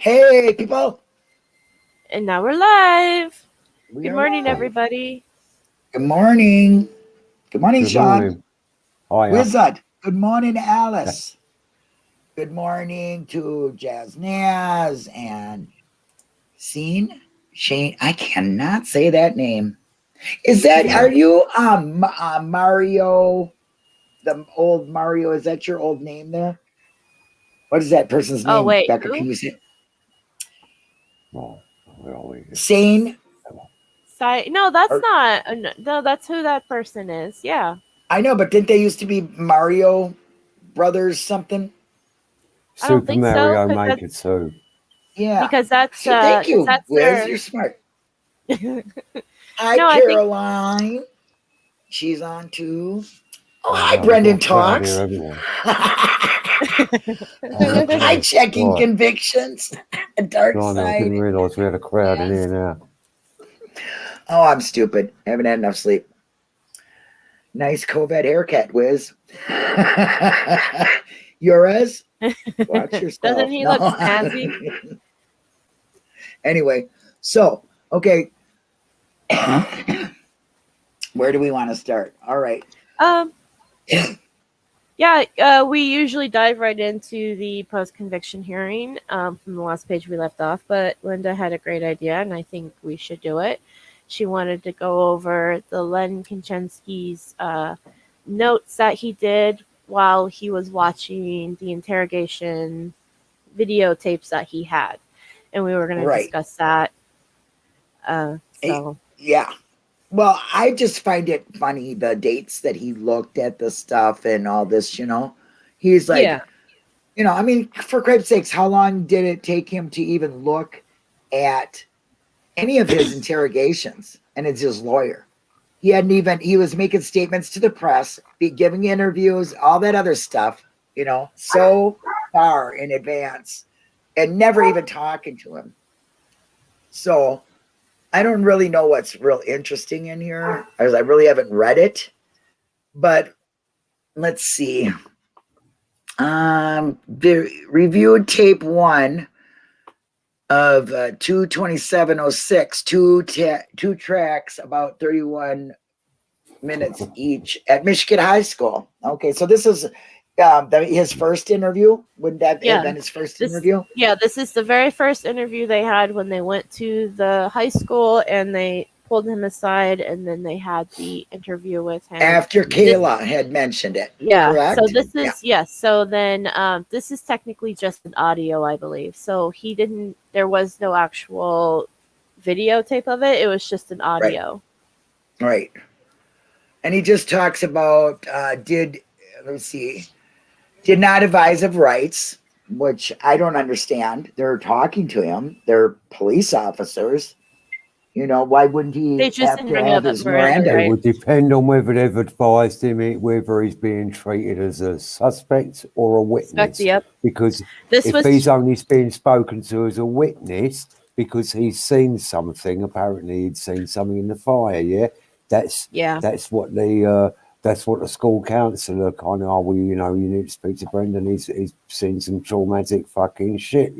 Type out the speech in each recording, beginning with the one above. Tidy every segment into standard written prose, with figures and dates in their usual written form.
Hey, people. And now we're live. We Good are morning, live. everybody. Good morning. Good morning, Good Sean. morning. Hiya. Wizard. Good morning, Alice. Good morning to Jazz Naz and Shane. I cannot say that name. Are you Mario, the old Mario? Is that your old name there? What is that person's name? Oh, wait, Becca, who? can you say? Oh, where are we? Shane? No, that's not. No, that's who that person is. Yeah. I know, but didn't they used to be Mario Brothers something? I don't Super think so, Mario 'cause Maker 2. Yeah. Because that's So thank you, that's Wiz. You're smart. Hi, No, I think- Caroline. She's on too. Oh, hi, yeah, Brendan we've got a crowd Talks. here, haven't we? Hi, checking Right. convictions. Dark Blimey, I side. didn't realise we had a crowd in here now. Oh, I'm stupid. I haven't had enough sleep. Nice COVID haircut, Wiz. Yours? Watch yourself. Doesn't he look snazzy? Anyway, so, okay. Where do we want to start? All right. Yeah, we usually dive right into the post-conviction hearing from the last page we left off, but Linda had a great idea, and I think we should do it. She wanted to go over the Len Kachinsky's notes that he did while he was watching the interrogation videotapes that he had, and we were going to discuss that. Yeah. Well, I just find it funny, the dates that he looked at the stuff and all this, you know. He's like, you know, I mean, for Christ's sakes, how long did it take him to even look at any of his interrogations? And it's his lawyer. He was making statements to the press, giving interviews, all that other stuff, you know, so far in advance and never even talking to him. So I don't really know what's real interesting in here, as I really haven't read it. But let's see. The reviewed tape 1 of 22706, two tracks, about 31 minutes each at Michigan High School. Okay, so this is his first interview. Wouldn't that have been his first interview? Yeah, this is the very first interview they had when they went to the high school, and they pulled him aside, and then they had the interview with him after Kayla had mentioned it. Yeah, correct? So this is So then this is technically just an audio, I believe. So there was no actual videotape of it. It was just an audio. Right. And he just talks about did not advise of rights, which I don't understand. They're talking to him. They're police officers. You know, why wouldn't he They just have to have his Miranda? It would depend on whether they've advised him, whether he's being treated as a suspect or a witness. Because if he's only being spoken to as a witness because he's seen something, apparently he'd seen something in the fire, that's what the school counsellor kind of, you need to speak to Brendan. He's seen some traumatic fucking shit,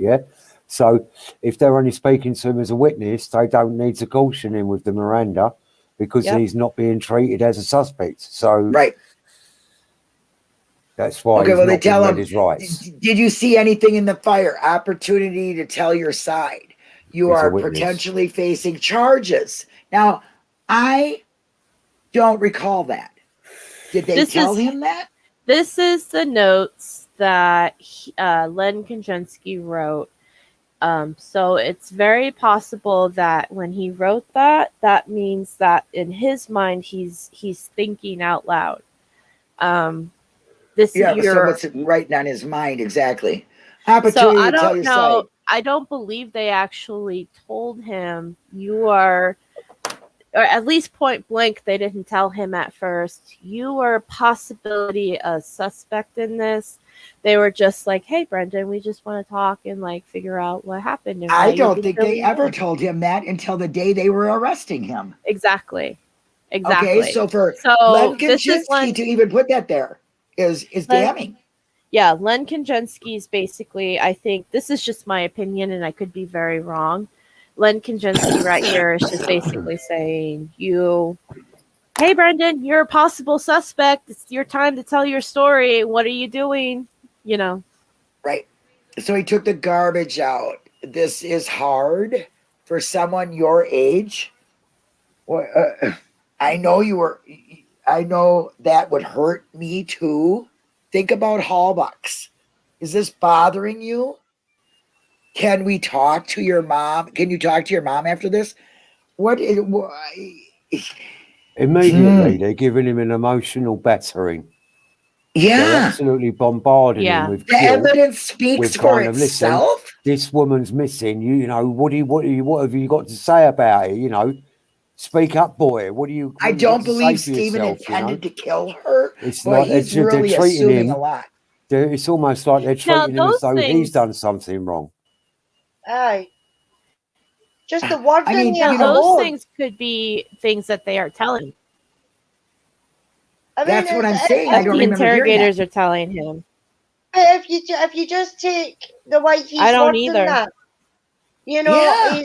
So if they're only speaking to him as a witness, they don't need to caution him with the Miranda because he's not being treated as a suspect. So that's why he's not being read his rights. Did you see anything in the fire? Opportunity to tell your side. You are potentially facing charges. Now, I don't recall that. Did they tell him that? This is the notes that Len Kachinsky wrote. So it's very possible that when he wrote that, that means that in his mind he's thinking out loud. So what's writing on his mind exactly? Opportunity I to tell your side. I don't believe they actually told him you are, or at least point blank, they didn't tell him at first, you are a possibility a suspect in this. They were just like, hey, Brendan, we just want to talk and figure out what happened. And I don't think they ever told him that until the day they were arresting him. Exactly. Okay, so for Len Kachinsky to even put that there is damning. Yeah, Len Kachinsky is basically, I think, this is just my opinion, and I could be very wrong. Len Kachinsky right here is just basically saying, hey, Brendan, you're a possible suspect. It's your time to tell your story. What are you doing? You know. Right. So he took the garbage out. This is hard for someone your age. I know that would hurt me too. Think about Hallbucks. Is this bothering you? Can we talk to your mom? Can you talk to your mom after this? Immediately, they're giving him an emotional battering. Yeah. They're absolutely bombarding him with the guilt, evidence speaks for itself. Listen, this woman's missing. You know, what have you got to say about it? You know, speak up, boy. I don't believe Stephen intended to kill her. It's like he's really assuming a lot. It's almost like they're treating him as though he's done something wrong. Aye. Just the word. I mean, those things could be things that they are telling. I mean, that's what I'm saying. I don't the interrogators are telling him. But if you just take the way he's wording that, you know,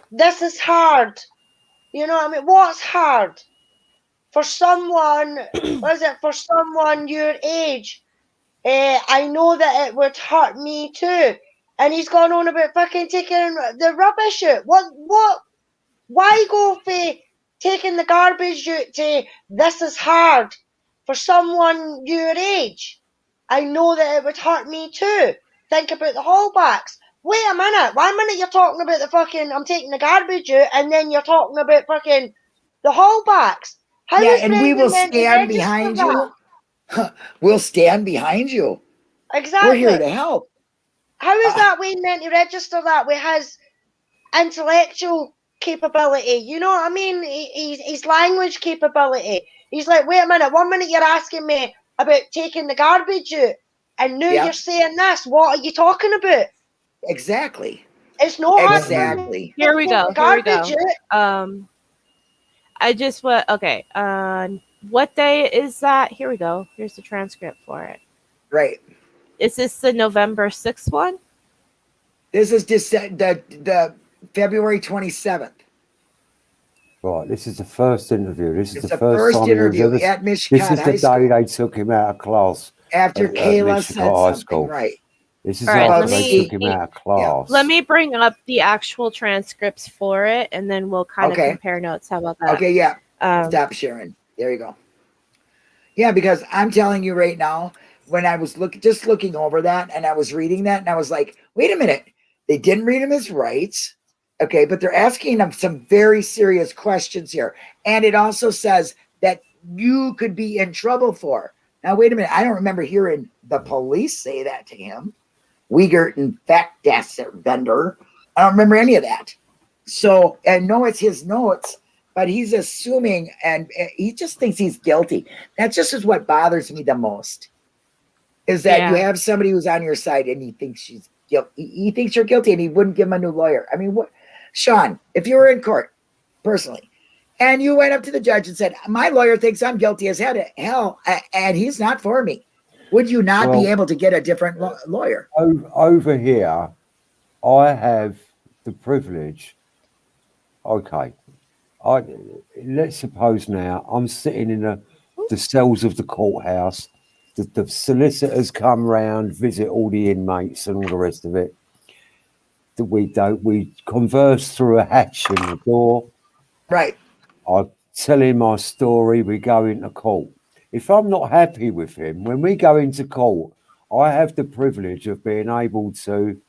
this is hard. You know what I mean? What's hard? For someone, for someone your age, I know that it would hurt me too. And he's gone on about fucking taking the rubbish out. What? Why go for taking the garbage out to this is hard for someone your age? I know that it would hurt me too. Think about the Hallbacks. Wait a minute. One minute you're talking about the fucking I'm taking the garbage out, and then you're talking about fucking the Hallbacks. And we will stand behind you. We'll stand behind you. Exactly. We're here to help. How is that way meant to register that with his intellectual capability? You know what I mean? His language capability. He's like, wait a minute. 1 minute you're asking me about taking the garbage out, and now you're saying this. What are you talking about? Exactly. It's not exactly. Here we go. I just what? Okay. What day is that? Here we go. Here's the transcript for it. Right. Is this the November 6th one? This is just the February 27th. Right, this is the first interview. This is the first time interview at Michigan High School. This is the day they took him out of class. After Kayla said something right. This is how they took him out of class. Yeah. Let me bring up the actual transcripts for it, and then we'll kind of compare notes. How about that? Okay, yeah. Stop sharing. There you go. Yeah, because I'm telling you right now, when I was looking over that, and I was reading that, and I was like, wait a minute. They didn't read him his rights. Okay, but they're asking him some very serious questions here. And it also says that you could be in trouble for. Now, wait a minute. I don't remember hearing the police say that to him. Wiegert and Bender. I don't remember any of that. So, I know it's his notes, but he's assuming, and he just thinks he's guilty. That just is what bothers me the most, is that you have somebody who's on your side and he thinks she's guilty. He thinks you're guilty, and he wouldn't give him a new lawyer. I mean, what? Sean, if you were in court personally and you went up to the judge and said, my lawyer thinks I'm guilty as hell and he's not for me, would you not be able to get a different lawyer? Over here, I have the privilege. Okay. Let's suppose now I'm sitting in the cells of the courthouse. The solicitors come round, visit all the inmates and all the rest of it. We converse through a hatch in the door. Right. I tell him my story. We go into court. If I'm not happy with him, when we go into court, I have the privilege of being able to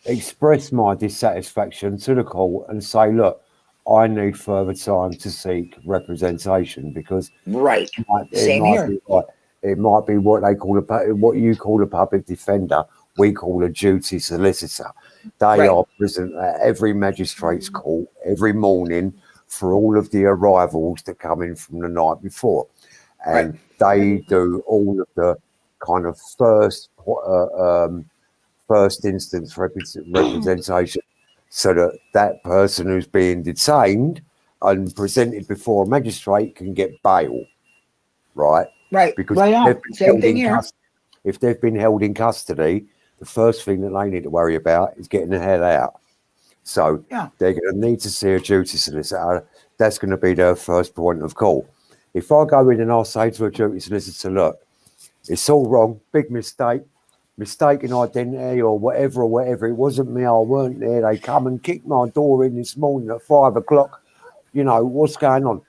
express my dissatisfaction to the court and say, look, I need further time to seek representation because it might be what they call what you call a public defender. We call a duty solicitor. They are present at every magistrate's court every morning for all of the arrivals that come in from the night before. And they do all of the kind of first instance representation so that person who's being detained and presented before a magistrate can get bail. Right? Right. Because same thing here. if they've been held in custody, the first thing that they need to worry about is getting the hell out. So they're going to need to see a duty solicitor. That's going to be their first point of call. If I go in and I'll say to a duty solicitor, look, it's all wrong, big mistake, mistaken identity or whatever, it wasn't me, I weren't there, they come and kicked my door in this morning at 5 o'clock, you know, what's going on?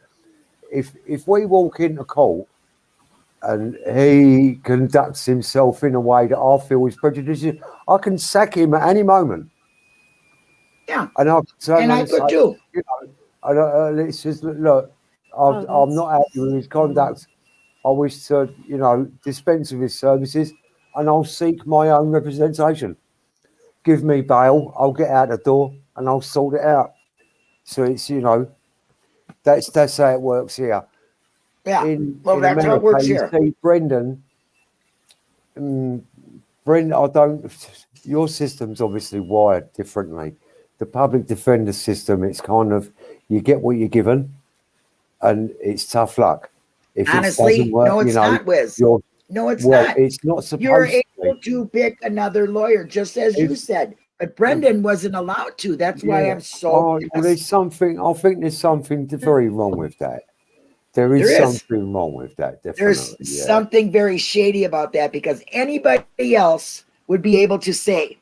If we walk into court and he conducts himself in a way that I feel is prejudicial, I can sack him at any moment. Yeah, and I could too. You know, and it's just, look, I'm not happy with his conduct. I wish to, you know, dispense with his services, and I'll seek my own representation. Give me bail, I'll get out the door, and I'll sort it out. So it's, you know, that's how it works here. Yeah, in that's America, how it works here. See, Brendan, your system's obviously wired differently. The public defender system, it's kind of, you get what you're given, and it's tough luck. If honestly, it doesn't work, no, it's not, Wiz. No, it's not. It's not supposed You're able to pick another lawyer, just as you said. But Brendan wasn't allowed to. That's why I'm so. There's something. I think there's something very wrong with that. There is something wrong with that. Definitely. There's something very shady about that, because anybody else would be able to say,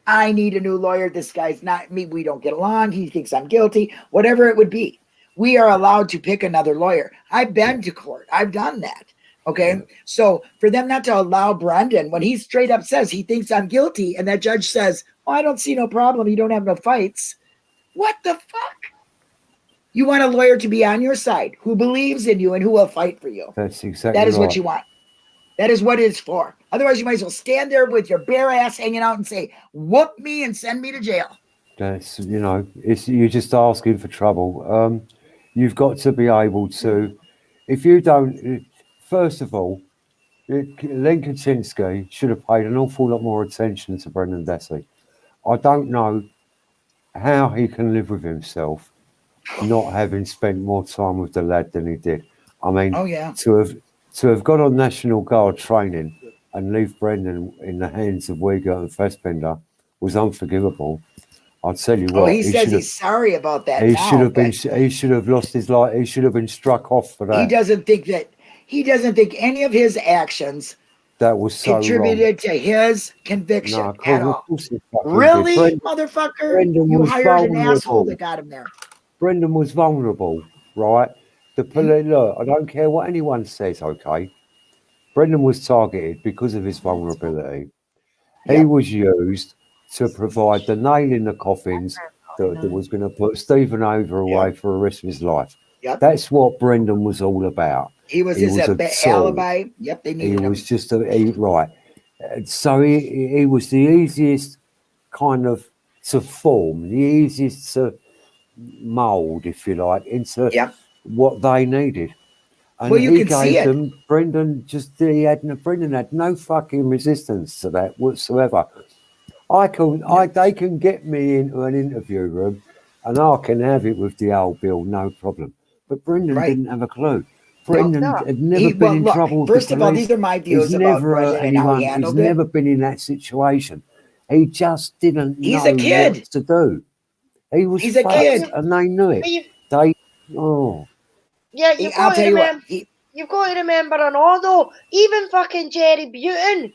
I need a new lawyer. This guy's not me. We don't get along. He thinks I'm guilty. Whatever it would be. We are allowed to pick another lawyer. I've been to court. I've done that. Okay. Yeah. So for them not to allow Brendan, when he straight up says he thinks I'm guilty, and that judge says, oh, I don't see no problem. You don't have no fights. What the fuck? You want a lawyer to be on your side, who believes in you and who will fight for you. That's exactly That is right. what you want. That is what it's for. Otherwise, you might as well stand there with your bare ass hanging out and say, whoop me and send me to jail. That's, you know, you're just asking for trouble. You've got to be able to, if you don't, first of all, Len Kachinsky should have paid an awful lot more attention to Brendan Dassey. I don't know how he can live with himself not having spent more time with the lad than he did. I mean, to have got on National Guard training and leave Brendan in the hands of Uyghur and Fassbender was unforgivable. I'll tell you what. He says he's sorry about that. He should have lost his life. He should have been struck off for that. He doesn't think any of his actions that was so contributed to his conviction at all. Really, motherfucker? Brendan, you hired an asshole that got him there. Brendan was vulnerable, right? Look, I don't care what anyone says, okay? Brendan was targeted because of his vulnerability. He was used to provide the nail in the coffins that was going to put Stephen Over away for the rest of his life. That's what Brendan was all about. He was his alibi. Yep, they needed him. He was just right. So he was the easiest kind of to form, the easiest to mould, if you like, into what they needed. And he gave them, Brendan had no fucking resistance to that whatsoever. They can get me into an interview room and I can have it with the old Bill, no problem. But Brendan didn't have a clue. Brendan had never been in trouble. First of all, these are my views about Brendan and how he handled it. He's never been in that situation. He just didn't know what to do. He's a kid, and they knew it. Yeah, you've got to remember, and although even fucking Jerry Butin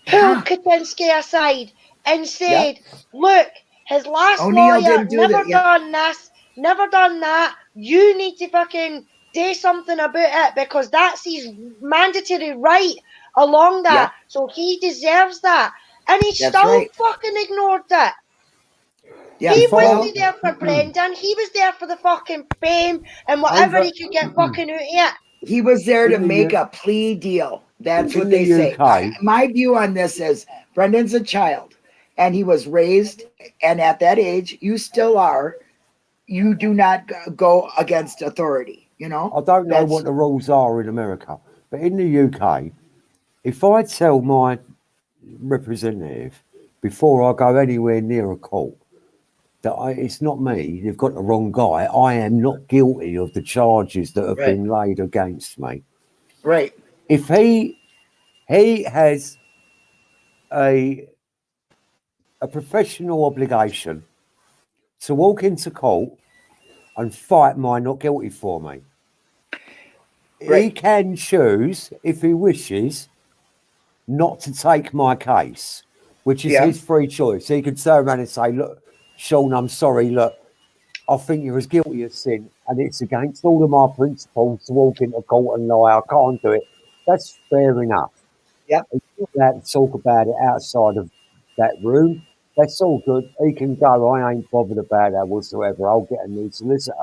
pulled Kachinsky aside and said, look, his last lawyer never done this, never done that. You need to fucking do something about it because that's his mandatory right along that. So he deserves that. And he still fucking ignored it. Yeah, he wasn't there for Brendan. He was there for the fucking fame and whatever he could get fucking out of it. He was there to make a plea deal. That's what they say. My view on this is Brendan's a child and he was raised, and at that age, you still are. You do not go against authority, you know? I don't know what the rules are in America, but in the UK, if I tell my representative before I go anywhere near a court that it's not me, they've got the wrong guy, I am not guilty of the charges that have been laid against me. Right. If he he has a professional obligation to walk into court and fight my not guilty for me. Right. He can choose, if he wishes, not to take my case, which is his free choice. He could turn around and say, look, Sean, I'm sorry, look, I think you're as guilty as sin, and it's against all of my principles to walk into court and lie. I can't do it. That's fair enough. Yeah. He's not allowed to talk about it outside of that room. That's all good. He can go. I ain't bothered about that whatsoever. I'll get a new solicitor.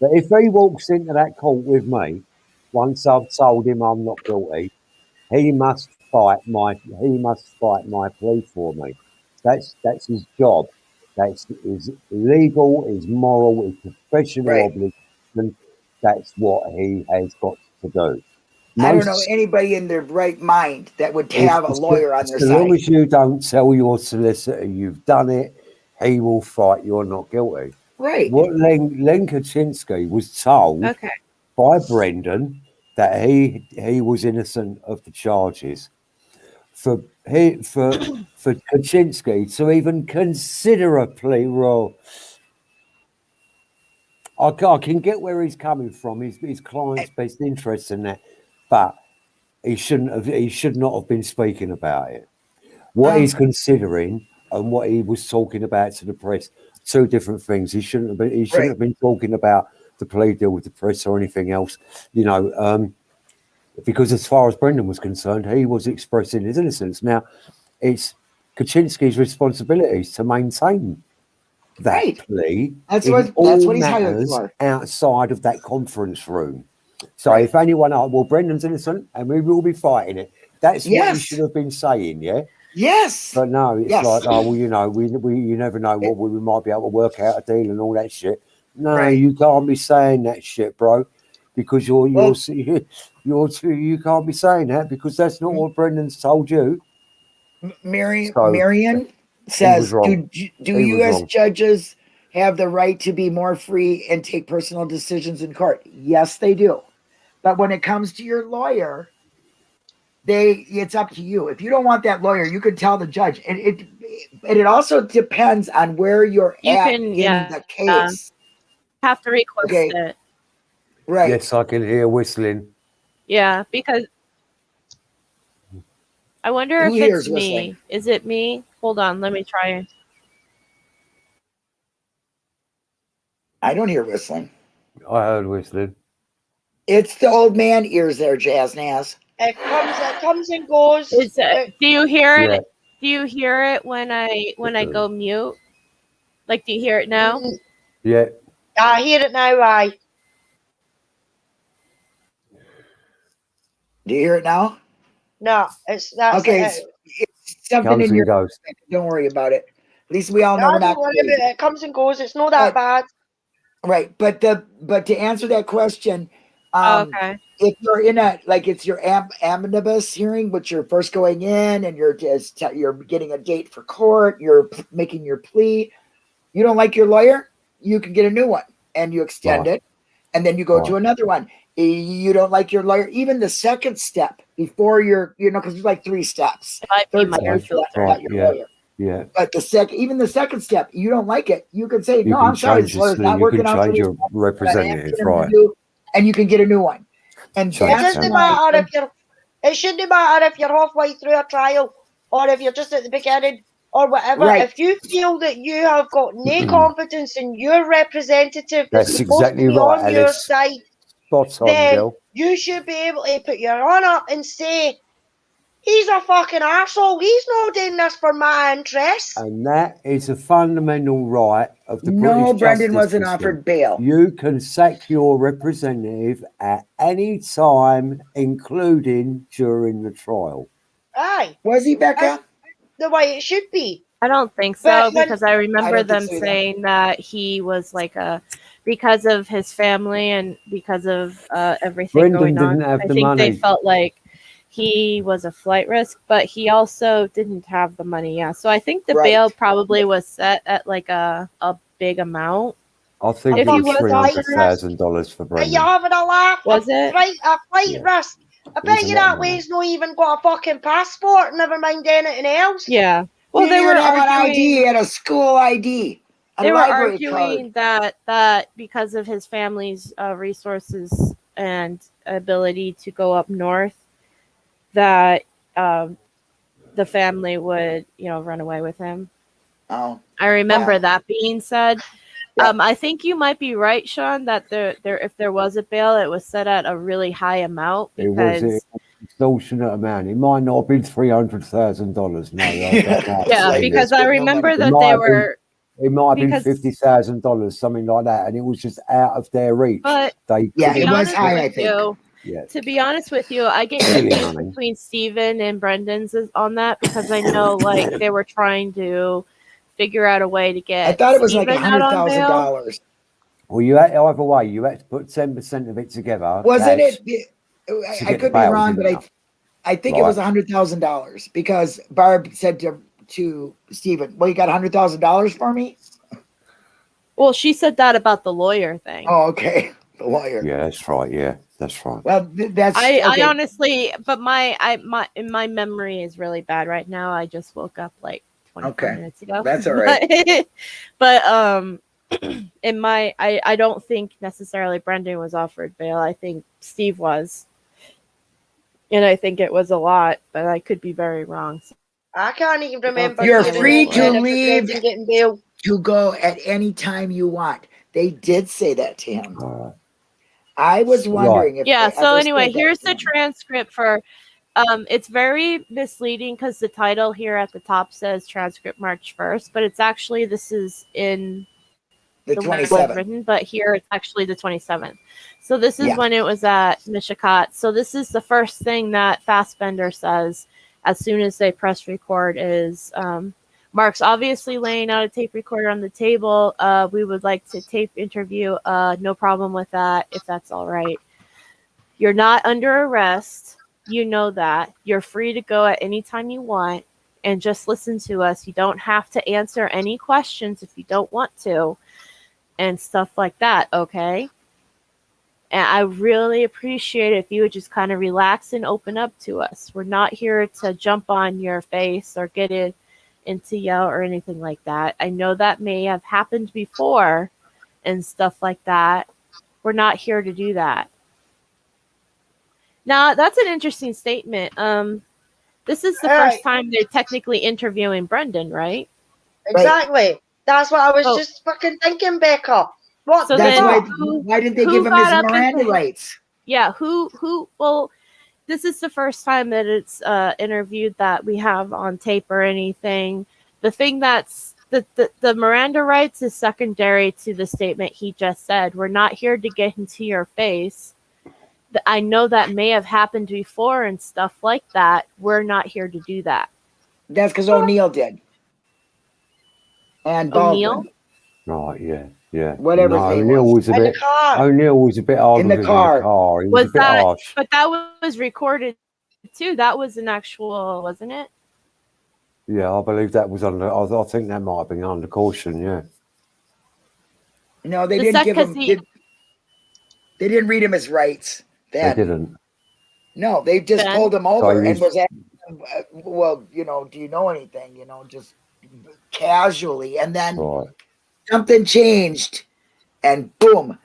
But if he walks into that court with me, once I've told him I'm not guilty, he must fight my plea for me. That's his job. That's his legal, his moral, his professional obligation. That's what he has got to do. I don't know anybody in their right mind that would have a lawyer on their side. As long as you don't tell your solicitor you've done it, he will fight you're not guilty. Right. What Len Kachinsky was told by Brendan that he was innocent of the charges. For Kachinsky to even consider a plea, well, I can get where he's coming from. His client's best interest in that, but he should not have been speaking about it. What he's considering and what he was talking about to the press, two different things. He shouldn't have been talking about the plea deal with the press or anything else, because as far as Brendan was concerned, he was expressing his innocence. Now, it's Kachinsky's responsibilities to maintain that plea. That's what he's hired for. Outside of that conference room. So if anyone, Brendan's innocent and we will be fighting it. That's what he should have been saying, yeah? Yes. But no, it's like, you never know what we might be able to work out a deal and all that shit. No, you can't be saying that shit, bro, because you can't be saying that because that's not what Brendan's told you. Marion says, do U.S. judges have the right to be more free and take personal decisions in court? Yes, they do. But when it comes to your lawyer, it's up to you. If you don't want that lawyer, you can tell the judge. And it also depends on where you're at in the case. Have to request it. Right. Yes, I can hear whistling. Yeah, because I wonder if it's me. Is it me? Hold on, let me try. I don't hear whistling. I heard whistling. It's the old man ears there, Jazz Naz. It comes and goes. Do you hear it? Do you hear it when I go mute? Like, do you hear it now? Yeah. I hear it now, Do you hear it now? No, it's not. Okay, it's something in your goes. Don't worry about it. At least we all know we're not. It comes and goes. It's not that bad. Right, but to answer that question, if you're in it's your omnibus hearing, which you're first going in and you're getting a date for court, you're making your plea. You don't like your lawyer, you can get a new one and you extend it, and then you go to another one. You don't like your lawyer, even the second step before because there's like 3 steps. Third step, your lawyer. Yeah. But the second step, you don't like it, you can say, no, I'm sorry, this lawyer's not working out. You can change your representative, right? And you can get a new one. And it shouldn't matter if you're halfway through a trial or if you're just at the beginning or whatever. Right. If you feel that you have got no confidence in your representative that's supposed exactly to be right, on your side, then you should be able to put your arm up and say, he's a fucking arsehole. He's not doing this for my interests. And that is a fundamental right of the British Brendan justice wasn't system. offered bail. You can sack your representative at any time, including during the trial. Aye. Was he, Becca? That's the way it should be. I don't think so, because I remember them saying that he was because of his family and because of everything going on. I think they felt like he was a flight risk, but he also didn't have the money. Yeah, so I think the bail probably was set at like a big amount. I think it was $300,000 for Brendan. Are you having a laugh? Was it? A flight risk. I bet you that way's not even got a fucking passport, never mind anything else. Yeah. Well, they were have arguing, an ID and a school ID. They were arguing that because of his family's resources and ability to go up north, that the family would, run away with him. Oh, I remember that being said. Yeah. I think you might be right, Sean, that if there was a bail, it was set at a really high amount because it was an extortionate amount. It might not have been $300,000. No, yeah, because I remember that they were. It might have been $50,000, something like that, and it was just out of their reach. But it was high, I think. To be honest with you, I get confused between Stephen and Brendan's on that because I know like they were trying to figure out a way to get. I thought it was Stephen like $100,000. Well, you had either way. You had to put 10% of it together. Wasn't it? I could be wrong, but I think it was $100,000 because Barb said to Stephen, "Well, you got $100,000 for me." Well, she said that about the lawyer thing. Oh, okay, the lawyer. Yeah, that's right. Yeah, that's right. Well, that's. I honestly, but my memory is really bad right now. I just woke up like 24 minutes ago. That's all right. But I don't think necessarily Brendan was offered bail. I think Steve was, and I think it was a lot, but I could be very wrong. I can't even remember. You're free to leave to go at any time you want. They did say that to him. I was wondering if. Yeah. So anyway, here's the transcript for. It's very misleading because the title here at the top says transcript March 1st, but it's actually this is in the 27th. Written, but here it's actually the 27th. So this is when it was at Michigan. So this is the first thing that Fassbender says as soon as they press record is Mark's obviously laying out a tape recorder on the table. We would like to tape interview. No problem with that, if that's all right. You're not under arrest. You know that. You're free to go at any time you want and just listen to us. You don't have to answer any questions if you don't want to and stuff like that, okay? And I really appreciate it if you would just kind of relax and open up to us. We're not here to jump on your face or get it into yell or anything like that. I know that may have happened before and stuff like that. We're not here to do that. Now, that's an interesting statement. This is the first time they're technically interviewing Brendan, right? Exactly. Right. That's what I was just fucking thinking, Becca. What? So that's why didn't they give him his Miranda rights? Yeah, well, this is the first time that it's interviewed that we have on tape or anything. The thing that's the Miranda rights is secondary to the statement he just said. We're not here to get into your face. I know that may have happened before and stuff like that. We're not here to do that. That's because O'Neill did. And O'Neill? Right, yeah. Whatever. No, O'Neill was a bit hard in the car. He was a bit harsh. But that was recorded too. That was an actual, wasn't it? Yeah, I believe that was under. I think that might have been under caution. Yeah. No, they didn't give him. They didn't read him his rights. Then. They didn't. No, they just pulled him over and was asking him, well, do you know anything? Just casually. And then something changed and boom,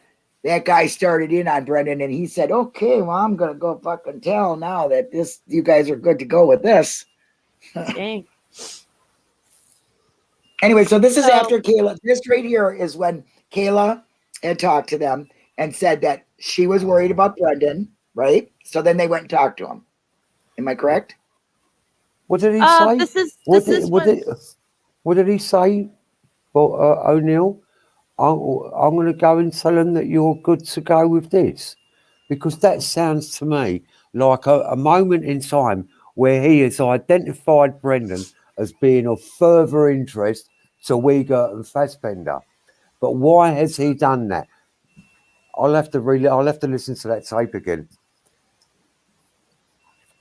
that guy started in on Brendan and he said, okay, well, I'm going to go fucking tell now that you guys are good to go with this. Dang. Anyway, so this is after Kayla. This right here is when Kayla had talked to them and said that she was worried about Brendan, right? So then they went and talked to him. Am I correct? What did he say? What did he say? Well, O'Neill, I'm going to go and tell him that you're good to go with this. Because that sounds to me like a moment in time where he has identified Brendan as being of further interest to Uyghur and Fassbender. But why has he done that? I'll have to listen to that tape again.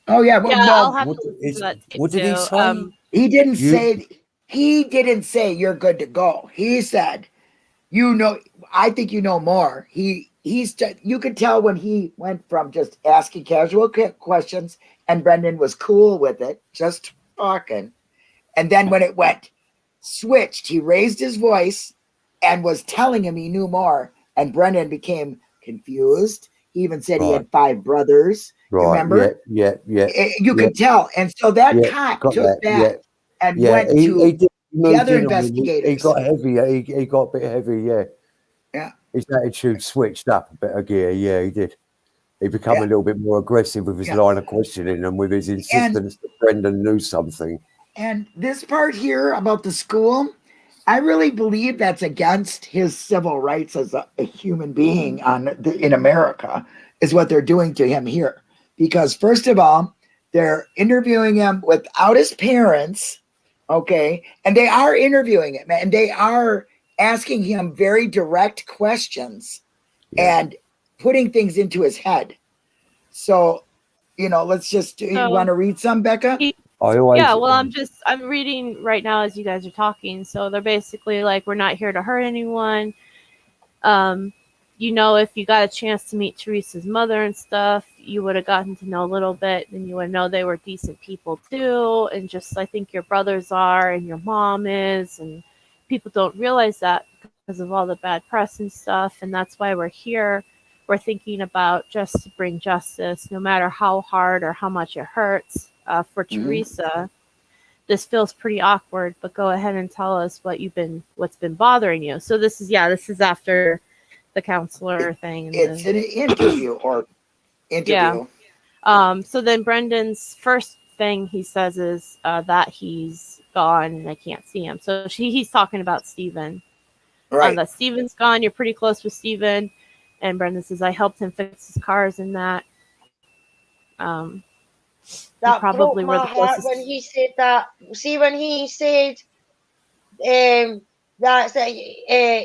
Oh yeah, well, what did he say? He didn't say. He didn't say you're good to go. He said, I think you know more. He you could tell when he went from just asking casual questions and Brendan was cool with it, just talking. And then when it went switched, he raised his voice and was telling him he knew more. And Brendan became confused. He even said he had 5 brothers. Right. Remember? Yeah. You could tell. And so that cop took that and went to the other investigators. He got heavier. He got a bit heavy, Yeah. His attitude switched up a bit of gear. Yeah, he did. He became a little bit more aggressive with his line of questioning and with his insistence that Brendan knew something. And this part here about the school, I really believe that's against his civil rights as a human being in America, is what they're doing to him here. Because first of all, they're interviewing him without his parents, okay? And they are interviewing him, and they are asking him very direct questions and putting things into his head. So, let's just, you want to read some, Becca? I'm reading right now as you guys are talking. So they're basically like, we're not here to hurt anyone. If you got a chance to meet Teresa's mother and stuff, you would have gotten to know a little bit, and you would know they were decent people too. And just, I think your brothers are, and your mom is, and people don't realize that because of all the bad press and stuff. And that's why we're here. We're thinking about just to bring justice, no matter how hard or how much it hurts. For Teresa, this feels pretty awkward, but go ahead and tell us what's been bothering you. So this is after the counselor thing. It's an interview interview. Yeah. So then Brendan's first thing he says is that he's gone and I can't see him. So he's talking about Steven. Right. That Steven's gone. You're pretty close with Steven. And Brendan says, I helped him fix his cars and that. That probably broke my heart when he said that. See, when he said that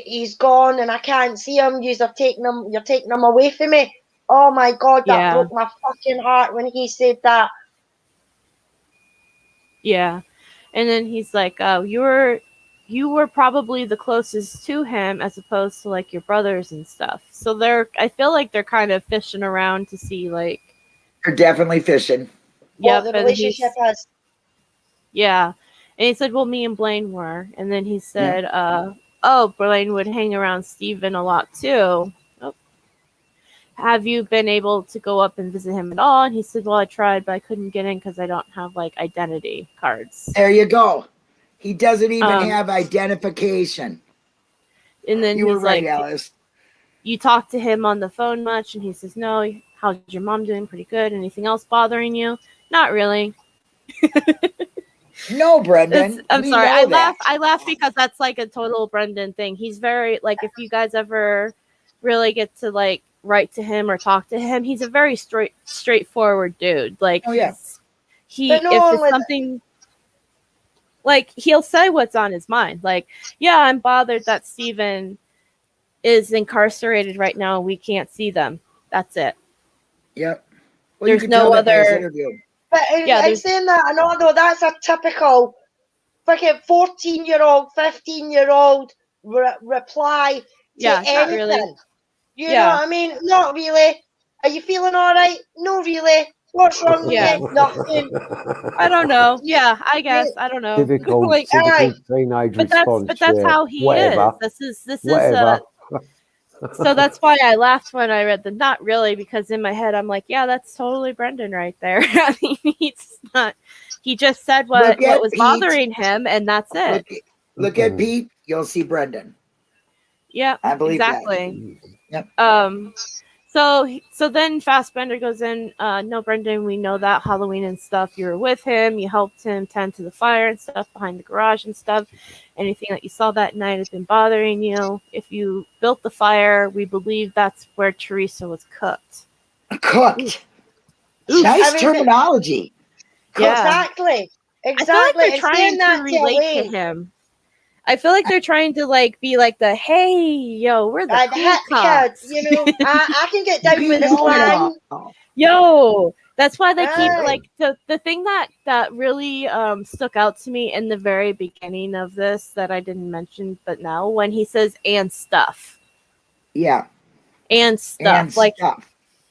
he's gone and I can't see him, you're taking him away from me. Oh my God, that broke my fucking heart when he said that. Yeah. And then he's like, you were probably the closest to him as opposed to like your brothers and stuff. So I feel like they're kind of fishing around to see like. They're definitely fishing. Yeah, the relationship has. Yeah. And he said, well, me and Blaine were. And then he said, Blaine would hang around Steven a lot too. Oh. Have you been able to go up and visit him at all? And he said, well, I tried, but I couldn't get in because I don't have like identity cards. There you go. He doesn't even have identification. And then you he's were right, like, Alice. You talk to him on the phone much? And he says, no. How's your mom doing? Pretty good. Anything else bothering you? Not really. No, Brendan. I'm sorry. I laugh because that's like a total Brendan thing. He's very like, if you guys ever really get to like write to him or talk to him, he's a very straightforward dude. Like, if it's something like, he'll say what's on his mind. Like, yeah, I'm bothered that Steven is incarcerated right now. We can't see them. That's it. Yep. Well, there's no other. But I'm saying that, I know though, that's a typical fucking 14-year-old, 15-year-old reply to anything. Not really. You know what I mean? Not really. Are you feeling all right? No, really. What's wrong with you? Nothing. I don't know. Yeah, I guess. I don't know. Typical teenage response. But that's how he is. This is so that's why I laughed when I read the not really, because in my head I'm like, yeah, that's totally Brendan right there. I mean, he just said what was Pete. Bothering him, and that's it. Look at Pete, you'll see Brendan. Yeah, I believe exactly. That. Yep. So then Fassbender goes in, no, Brendan, we know that Halloween and stuff, you were with him, you helped him tend to the fire and stuff behind the garage and stuff. Anything that you saw that night has been bothering you. If you built the fire, we believe that's where Teresa was cooked. Cooked. Nice terminology. Yeah. Exactly. I feel like they're trying to relate to him. I feel like they're trying to like be like the hey yo, we're the cool cops. You know, I can get down with the slang. Yo, that's why they keep like the thing that really stuck out to me in the very beginning of this that I didn't mention, but now when he says and stuff. Yeah. and stuff.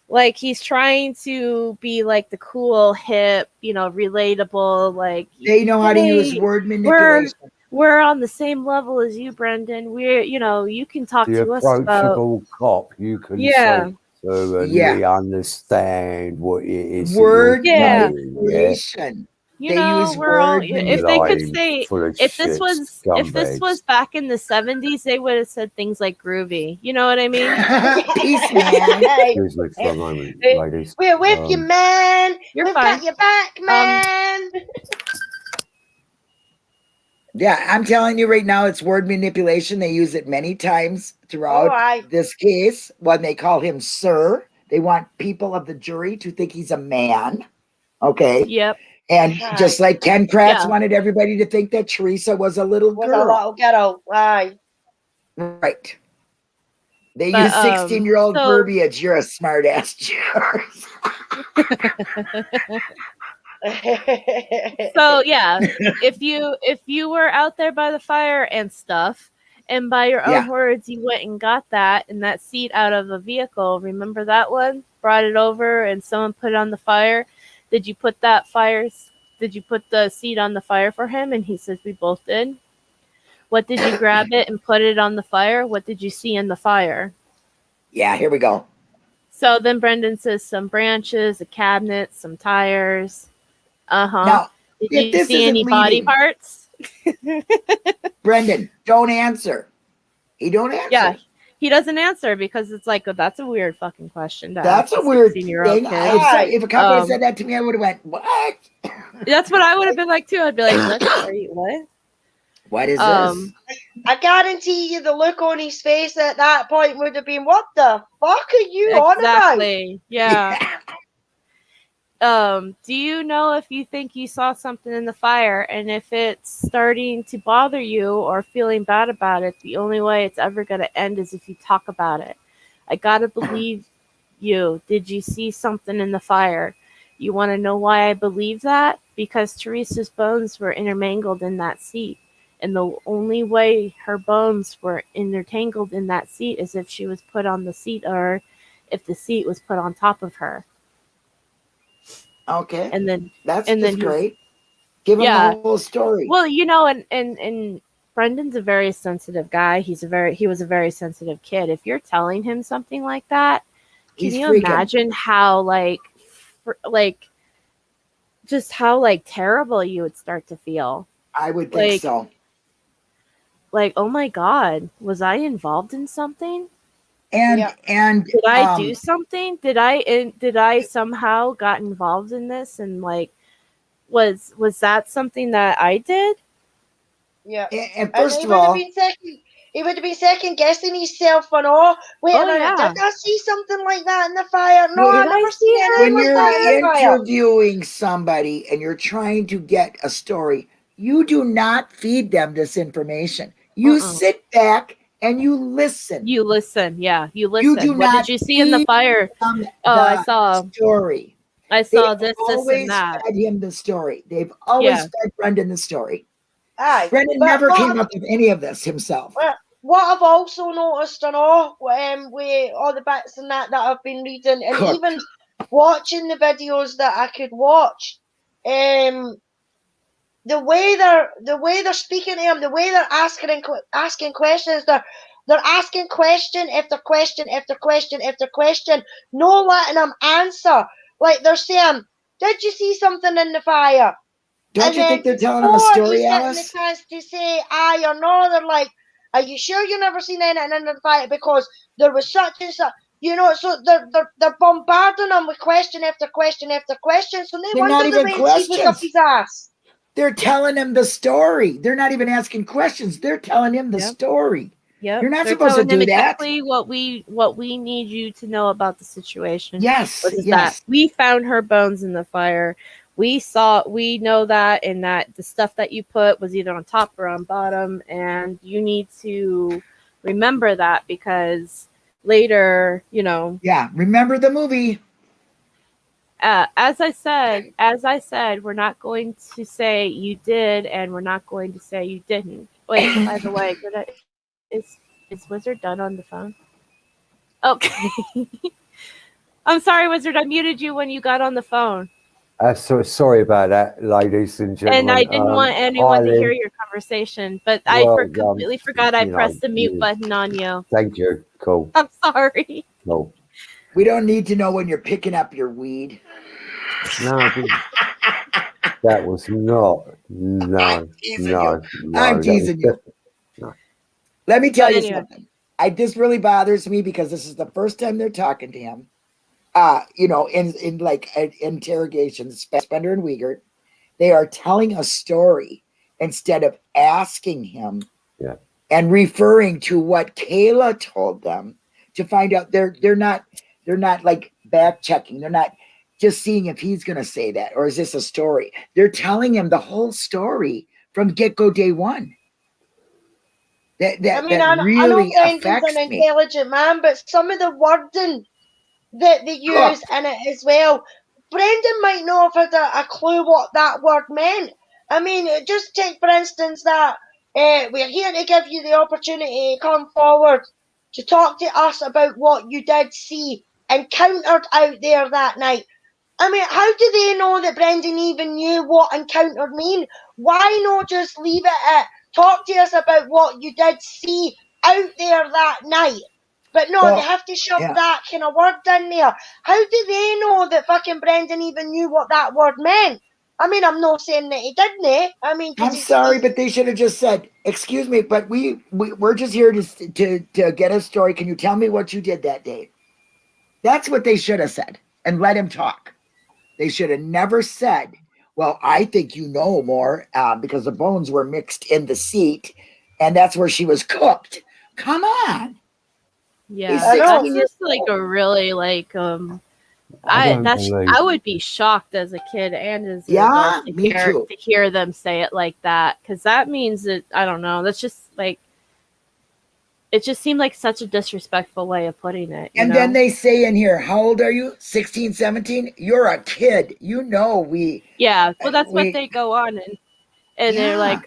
Like he's trying to be like the cool, hip, relatable. Like they know how to use word manipulation. We're on the same level as you, Brendan. We're, you can talk to us about approachable cop. You can talk to and we understand what it is. Word manipulation. They use word if they could say if this was back in the 70s, they would have said things like groovy. You know what I mean? Peace, man. Excuse me for a moment, ladies. We're with you, man. We've got your back, man. Yeah, I'm telling you right now, it's word manipulation. They use it many times throughout this case. When they call him sir, they want people of the jury to think he's a man. Okay. Yep. And just like Ken Kratz wanted everybody to think that Teresa was a little girl. A little ghetto. Right. They use 16-year-old verbiage. You're a smart ass, George. So yeah, if you were out there by the fire and stuff, and by your own words, you went and got that seat out of a vehicle. Remember that one? Brought it over, and someone put it on the fire. Did you put the seat on the fire for him? And he says, we both did. What did you grab it and put it on the fire? What did you see in the fire? Yeah, here we go. So then Brendan says some branches, a cabinet, some tires. Now, did you see any body parts? Brendan, don't answer. He don't answer. Yeah. He doesn't answer because it's like, that's a weird fucking question. That's a weird thing. If a company said that to me, I would have went, what? That's what I would have been like too. I'd be like, what? What is this? I guarantee you the look on his face at that point would have been, what the fuck are you on about? Exactly. Yeah. Do you know if you think you saw something in the fire, and if it's starting to bother you or feeling bad about it, the only way it's ever going to end is if you talk about it. I got to believe you. Did you see something in the fire? You want to know why I believe that? Because Teresa's bones were intermingled in that seat. And the only way her bones were intertangled in that seat is if she was put on the seat, or if the seat was put on top of her. Okay. And then that's great. Give him the whole story. Well, and Brendan's a very sensitive guy. He was a very sensitive kid. If you're telling him something like that, can you imagine how just how terrible you would start to feel? I would think so. Like, oh my God, was I involved in something? And did I do something? Did I somehow got involved in this? And was that something that I did? Yeah. And first of all, he would have been second guessing himself and all. Wait a minute, did I see something like that in the fire? No, I never seen anything like that in the fire. When you're interviewing somebody and you're trying to get a story, you do not feed them this information. You sit back and you listen. You listen. You do what did you see in the fire? I saw story. I saw this and that. Fed him the story. They've always fed Brendan the story. Brendan never came up with any of this himself. What I've also noticed and all, with all the bits and that I've been reading, and even watching the videos that I could watch, the way they're speaking to him, the way they're asking questions, they're asking question after question after question after question, no letting him answer. Like they're saying, "Did you see something in the fire?" Don't you think they're telling him a story, Alice? The chance to say aye or no, they're like, "Are you sure you never seen anything in the fire?" Because there was such and such. So they're bombarding him with question after question after question. So they wonder the way he was up his ass. They're telling him the story. They're not even asking questions. They're telling him the story. Yep. You're not supposed to do that. Exactly what we need you to know about the situation. Yes. That we found her bones in the fire. We know that, and that the stuff that you put was either on top or on bottom, and you need to remember that because later, Yeah, remember the movie. As I said, we're not going to say you did, and we're not going to say you didn't. Wait, by the way, is Wizard done on the phone? Okay. I'm sorry, Wizard. I muted you when you got on the phone. Sorry about that, ladies and gentlemen. And I didn't want anyone to hear your conversation, but I completely forgot I pressed the mute button on you. Thank you. Cool. I'm sorry. Cool. We don't need to know when you're picking up your weed. No, that was not. No. I'm teasing you. No. Let me tell you something. This really bothers me because this is the first time they're talking to him. In like interrogations, Spender and Wiegert, they are telling a story instead of asking him and referring to what Kayla told them to find out. They're not like back checking. They're not just seeing if he's going to say that or is this a story. They're telling him the whole story from get-go day one. That really I know affects an me. Intelligent man, but some of the wording that they use in it as well. Brendan might not have had a clue what that word meant. I mean, just take, for instance, that we're here to give you the opportunity to come forward to talk to us about what you did see encountered out there that night. I mean, how do they know that Brendan even knew what encountered mean? Why not just leave it at talk to us about what you did see out there that night? But no, they have to shove that kind of word in there. How do they know that fucking Brendan even knew what that word meant? I mean, I'm not saying that he didn't. I mean, I'm sorry, but they should have just said, "Excuse me, but we're just here to get a story. Can you tell me what you did that day?" That's what they should have said, and let him talk. They should have never said, "Well, I think you know more because the bones were mixed in the seat, and that's where she was cooked." Come on. Yeah, that's just like a really like I would be shocked as a kid and as an adult to hear them say it like that, because that means that I don't know. That's just like it just seemed like such a disrespectful way of putting it. And then they say in here, "How old are you? 16, 17? You're a kid. You know we." Yeah, well, that's what they go on and they're like,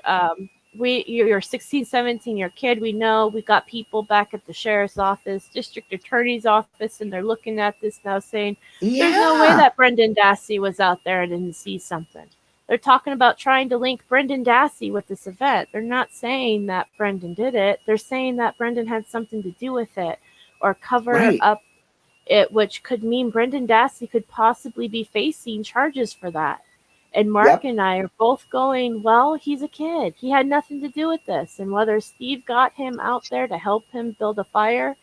you're 16, 17, you're a kid. We know we got people back at the sheriff's office, district attorney's office, and they're looking at this now saying, there's no way that Brendan Dassey was out there and didn't see something. They're talking about trying to link Brendan Dassey with this event. They're not saying that Brendan did it. They're saying that Brendan had something to do with it or cover up it, which could mean Brendan Dassey could possibly be facing charges for that. And Mark and I are both going, well, he's a kid. He had nothing to do with this. And whether Steve got him out there to help him build a fire,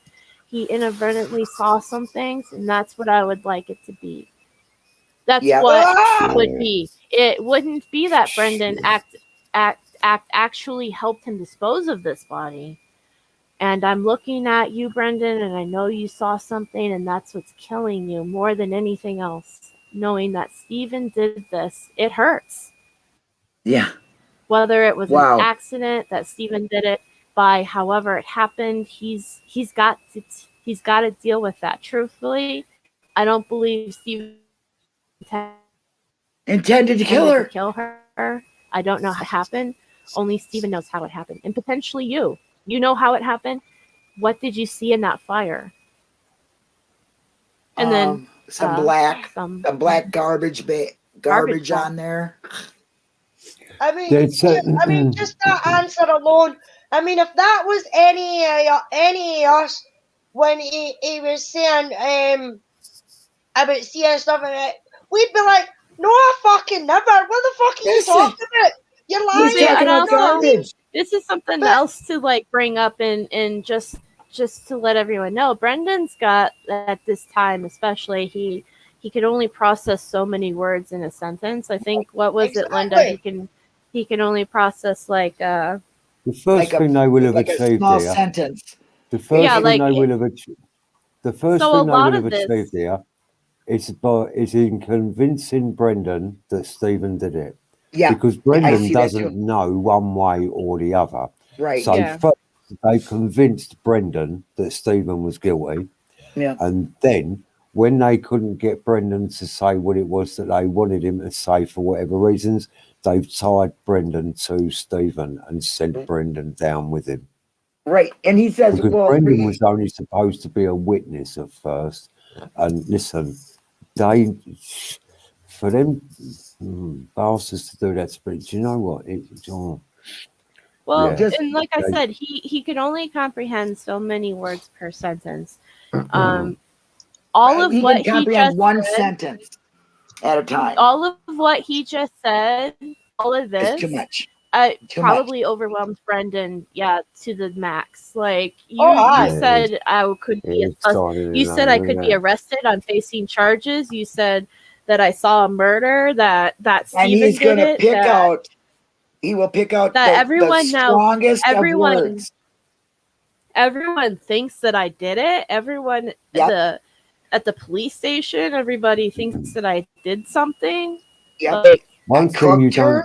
he inadvertently saw some things, and that's what I would like it to be. That's what would be. It wouldn't be that Brendan actually helped him dispose of this body. And I'm looking at you, Brendan, and I know you saw something, and that's what's killing you more than anything else. Knowing that Stephen did this, it hurts. Yeah. Whether it was an accident that Stephen did it by however it happened, he's got to deal with that. Truthfully, I don't believe Stephen intended to kill her. I don't know how it happened. Only Stephen knows how it happened, and potentially you. You know how it happened. What did you see in that fire? And then some black garbage on there. I mean, just that answer alone. I mean, if that was any of us when he was saying about seeing stuff in it, we'd be like, "No, I fucking never. What the fuck are you talking about? You're lying." And also, this is something else to like bring up and just to let everyone know. Brendan's got at this time, especially he could only process so many words in a sentence. I think what was it, Linda? He can only process like the first thing they will have achieved small here. Sentence. The first thing they will have achieved. The first thing they will have achieved here is in convincing Brendan that Stephen did it. Yeah, because Brendan doesn't know one way or the other. Right. So first they convinced Brendan that Stephen was guilty. Yeah. And then when they couldn't get Brendan to say what it was that they wanted him to say for whatever reasons, they've tied Brendan to Stephen and sent Brendan down with him. Right. And he says, because well, Brendan was only supposed to be a witness at first. And listen, they, for them bastards to do that, but do you know what? Well, yeah. And like I said, he could only comprehend so many words per sentence. All of what he just one sentence at a time. All of what he just said, all of this, too much. Probably overwhelmed Brendan, to the max. Like you said, I could be. You said I could be arrested. I'm facing charges. You said that I saw a murder. That and he's going to pick out. He will pick out that everyone the strongest now. of words. Everyone thinks that I did it. Everyone at the police station, everybody thinks that I did something. Yep. Like, one thing you don't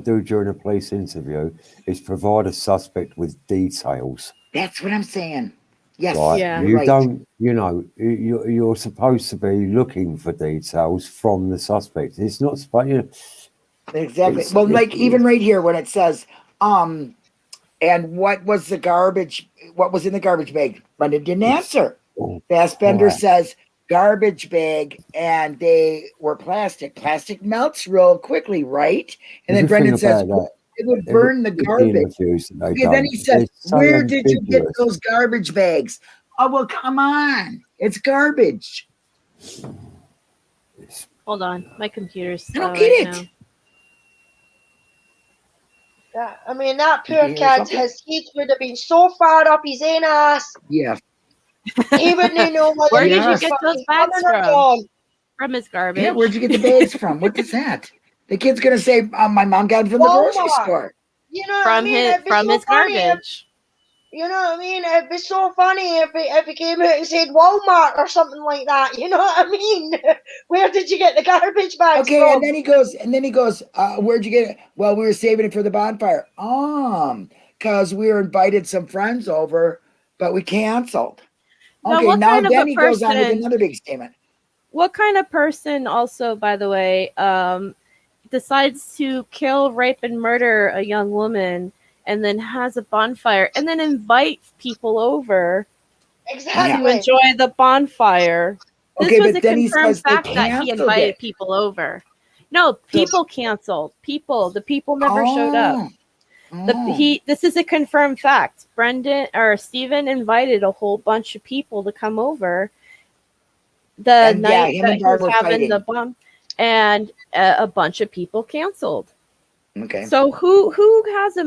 do during a police interview is provide a suspect with details. That's what I'm saying. Yes. Right? Yeah. You don't. You know, you're supposed to be looking for details from the suspect. It's not supposed. Exactly. Well, like even right here when it says, and what was the garbage? What was in the garbage bag? Brendan didn't answer. Fassbender says garbage bag, and they were plastic. Plastic melts real quickly, right? And then Brendan says it would burn the garbage. Okay, then he said, "Where did you get those garbage bags?" Oh well, come on, it's garbage. Hold on, my computer's slow. I don't get it. Yeah, I mean, that poor kid, his head would have been so far up his own ass. Yeah. He wouldn't know what. Where did you get those bags from? From his garbage. Yeah, where'd you get the bags from? What is that? The kid's gonna say, "My mom got them from the grocery store." You know, from his garbage. You know what I mean? It'd be so funny if he came out and said Walmart or something like that. You know what I mean? Where did you get the garbage bags from? And then he goes, where'd you get it? Well, we were saving it for the bonfire. Because we were invited some friends over, but we canceled. Okay, now then he goes on with another big statement. What kind of person also, by the way, decides to kill, rape, and murder a young woman and then has a bonfire and then invite people over to enjoy the bonfire? This was a confirmed fact that he invited people over. No, people canceled. The people never showed up. This is a confirmed fact. Steven invited a whole bunch of people to come over the night that he was having the bomb, and a bunch of people canceled. Okay. So who has a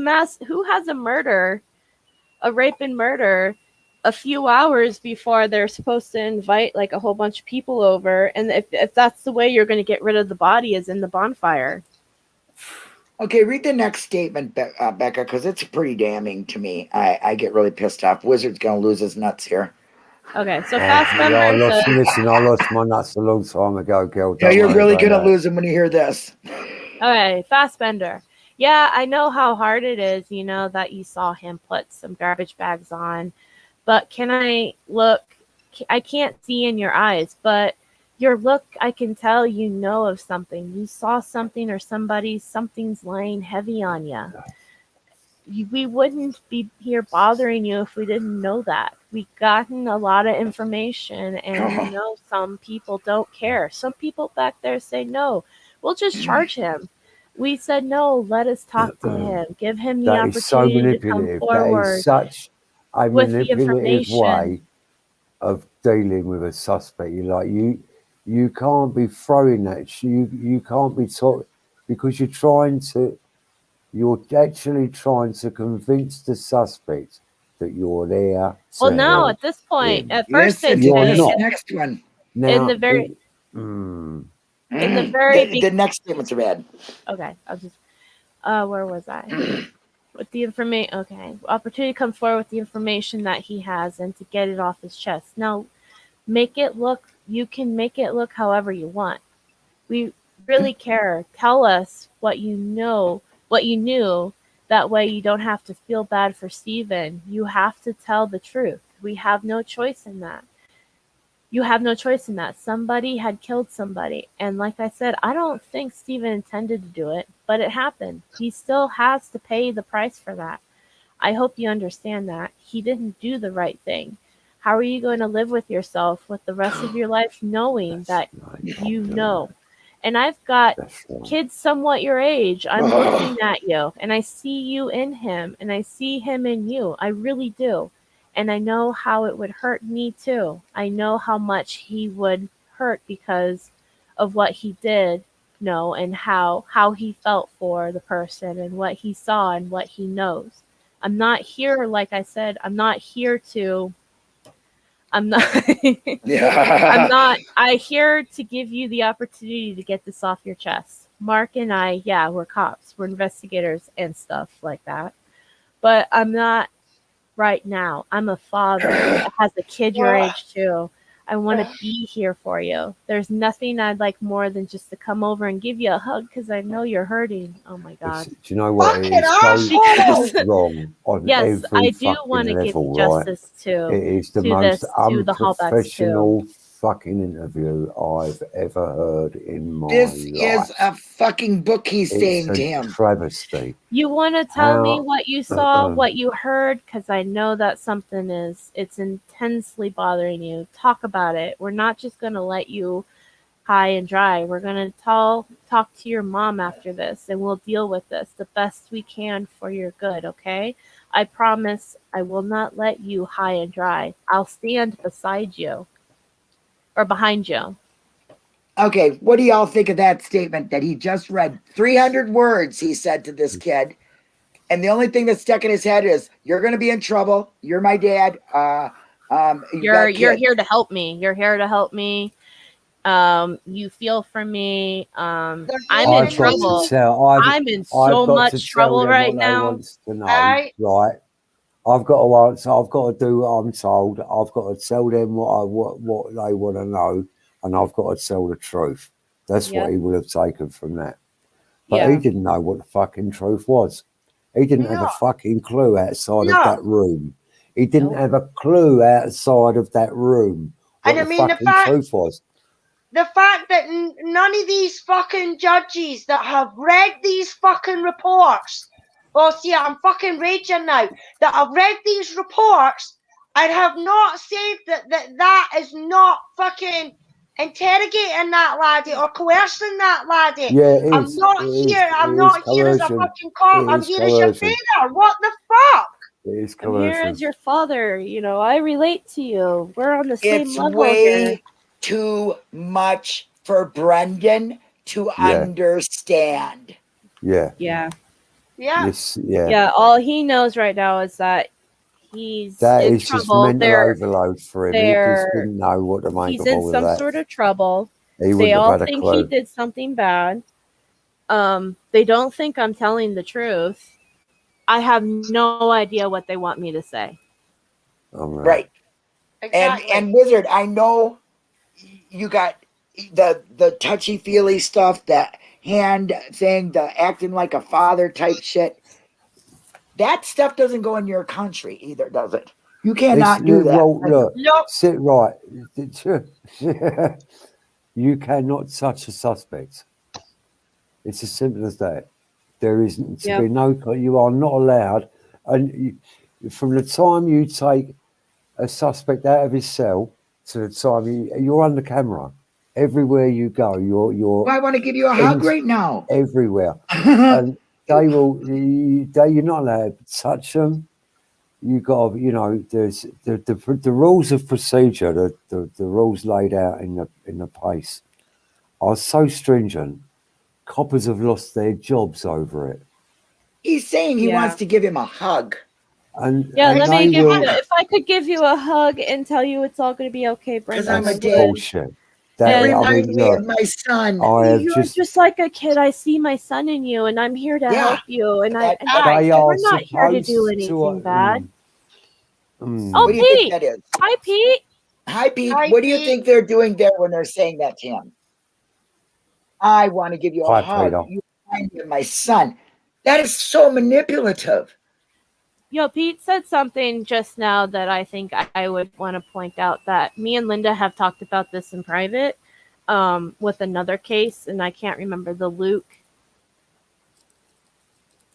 rape and murder a few hours before they're supposed to invite like a whole bunch of people over, and if that's the way you're going to get rid of the body is in the bonfire. Okay, read the next statement, Becca, because it's pretty damning to me. I get really pissed off. Wizard's going to lose his nuts here. Okay, so Fassbender I lost my nuts a long time ago, girl. No, you're really going to lose them when you hear this. Okay, Fassbender. Yeah, I know how hard it is, that you saw him put some garbage bags on. But can I look? I can't see in your eyes, but your look, I can tell you know of something. You saw something or something's laying heavy on you. We wouldn't be here bothering you if we didn't know that. We've gotten a lot of information, and some people don't care. Some people back there say, no, we'll just charge him. We said, no, let us talk to him. Give him the opportunity to come forward. That is such a manipulative way of dealing with a suspect. You can't be throwing that. You can't be talking because you're actually trying to convince the suspect that you're there. Well, no, at this point, at first they you're not. Next one. Now, in the very the next statement's read. Okay, I'll just where was I? With the information, okay, opportunity to come forward with the information that he has and to get it off his chest. Now, you can make it look however you want. We really care. Tell us what you know, what you knew. That way you don't have to feel bad for Steven. You have to tell the truth. We have no choice in that. You have no choice in that. Somebody had killed somebody. And like I said, I don't think Steven intended to do it, but it happened. He still has to pay the price for that. I hope you understand that. He didn't do the right thing. How are you going to live with yourself with the rest of your life knowing that you know? And I've got kids somewhat your age. I'm looking at you and I see you in him and I see him in you. I really do. And I know how it would hurt me too. I know how much he would hurt because of what he did know and how he felt for the person and what he saw and what he knows. I'm not here, like I said, I'm not here to I'm not I'm here to give you the opportunity to get this off your chest. Mark and I, yeah, we're cops. We're investigators and stuff like that. But I'm not right now. I'm a father that has a kid your age too. I want to be here for you. There's nothing I'd like more than just to come over and give you a hug because I know you're hurting. Oh my God. Do you know what? It is so wrong on yes, every I do want to give level, justice right? to it is the most unprofessional fucking interview I've ever heard in my life. This is a fucking book he's saying to him. Travesty. You want to tell me what you saw, what you heard? Because I know that something it's intensely bothering you. Talk about it. We're not just going to let you high and dry. We're going to talk to your mom after this, and we'll deal with this the best we can for your good, okay? I promise I will not let you high and dry. I'll stand beside you. Or behind you. Okay, what do y'all think of that statement that he just read? 300 words he said to this kid, and the only thing that's stuck in his head is, "You're going to be in trouble. You're my dad. You're here to help me. You're here to help me. You feel for me. I'm in trouble. I'm in so much trouble right now. Right. I've got to answer. I've got to do what I'm told. I've got to tell them what they want to know, and I've got to tell the truth. That's what he would have taken from that. But he didn't know what the fucking truth was. He didn't have a fucking clue outside of that room. He didn't have a clue outside of that room what the fucking truth was. The fact that none of these fucking judges that have read these fucking reports. Oh, see, I'm fucking raging now. That I've read these reports and have not said that is not fucking interrogating that laddie or coercing that laddie. Yeah, I'm not here as a fucking cop. I'm here as your father. What the fuck? It is I'm here as your father. You know, I relate to you. We're on the same level way here. Too much for Brendan to understand. Yeah. Yeah. Yeah. Yes, yeah. Yeah. All he knows right now is that he's that in is trouble. Just mental overload for him. He just didn't know what to make of all of that. He's in some sort of trouble. They all think he did something bad. They don't think I'm telling the truth. I have no idea what they want me to say. Right. Exactly. And Wizard, I know you got the touchy-feely stuff, that hand thing, the acting like a father type shit. That stuff doesn't go in your country either, does it? You cannot do that. Well, look, sit right. You cannot touch a suspect. It's as simple as that. There is to be no. You are not allowed. And from the time you take a suspect out of his cell to the time you're under camera. Everywhere you go, you're. I want to give you a hug right now. Everywhere, and you're not allowed to touch them. You got, there's the rules of procedure, the rules laid out in the PACE are so stringent. Coppers have lost their jobs over it. He's saying he wants to give him a hug. Let me give you. If I could give you a hug and tell you it's all going to be okay, Brendan. Because I'm a dad. Bullshit. That reminds me of my son. You're just like a kid. I see my son in you, and I'm here to help you. And we're not here to do anything bad. What do you think that is? Hi, Pete. Hi, Pete. What do you think they're doing there when they're saying that to him? I want to give you a hug. You remind me of my son. That is so manipulative. Pete said something just now that I think I would want to point out, that me and Linda have talked about this in private with another case, and I can't remember the Luke.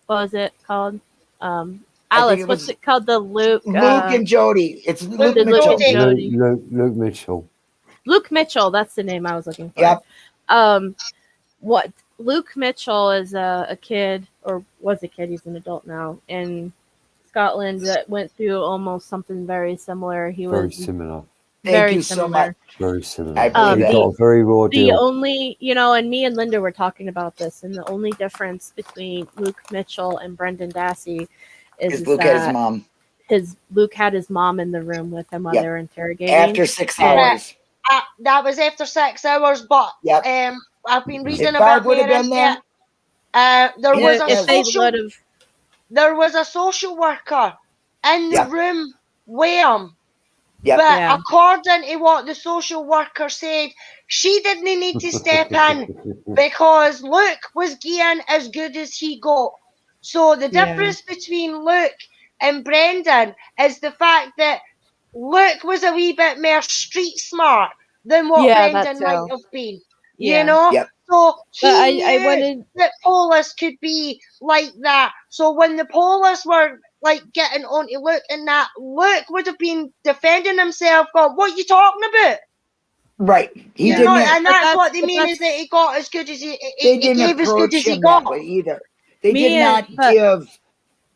What was it called? Alice, what's it called? The Luke and Jody. It's Luke Mitchell. Luke Mitchell. Luke Mitchell, that's the name I was looking for. Yep. What Luke Mitchell is a kid, or was a kid, he's an adult now, in Scotland that went through almost something very similar. He was very similar. Thank you so much. Very similar. I believe got a very raw deal. The only, and me and Linda were talking about this, and the only difference between Luke Mitchell and Brendan Dassey is Luke had his mom. Luke had his mom in the room with him while they were interrogating. After 6 hours. That was after 6 hours, but I've been reading about would have been there. There was a social worker in the room with him. But according to what the social worker said, she didn't need to step in because Luke was getting as good as he got. So the difference between Luke and Brendan is the fact that Luke was a wee bit more street smart than what Brendan might have been. You know? Yep. So I wanted that police could be like that. So when the police were like getting onto Luke and that, Luke would have been defending himself, going, "What are you talking about?" Right. He didn't. And that's what they mean is that he got as good as he gave as good as he got. Either. They did not give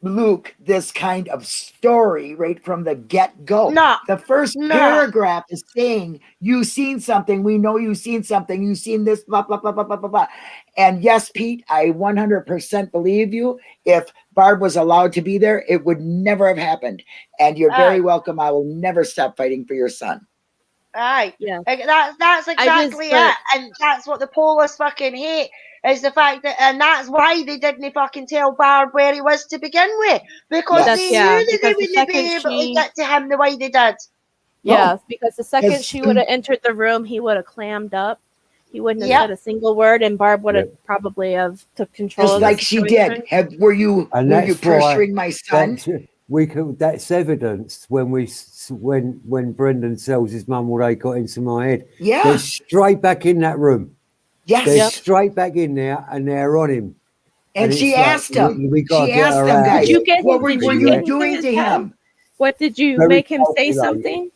Luke this kind of story right from the get-go. No. The first paragraph is saying, "You've seen something. We know you've seen something. You've seen this, blah, blah, blah, blah, blah, blah, blah." And yes, Pete, I 100% believe you. If Barb was allowed to be there, it would never have happened. And you're very welcome. I will never stop fighting for your son. Aye. Yeah. That's exactly it. And that's what the police fucking hate. Is the fact that, and that's why they didn't fucking tell Barb where he was to begin with, because they knew that they wouldn't be able to get to him the way they did. Yeah, because the second she would have entered the room, he would have clammed up. He wouldn't have said a single word, and Barb would have probably have took control. Just like she did. Were you pressuring my son? That's evidence when Brendan tells his mum what they got into my head. Yeah, they're straight back in that room. Yes, they're straight back in there, and they're on him. And she asked him. She asked them, guys, what were you doing to him? What did you make him say something?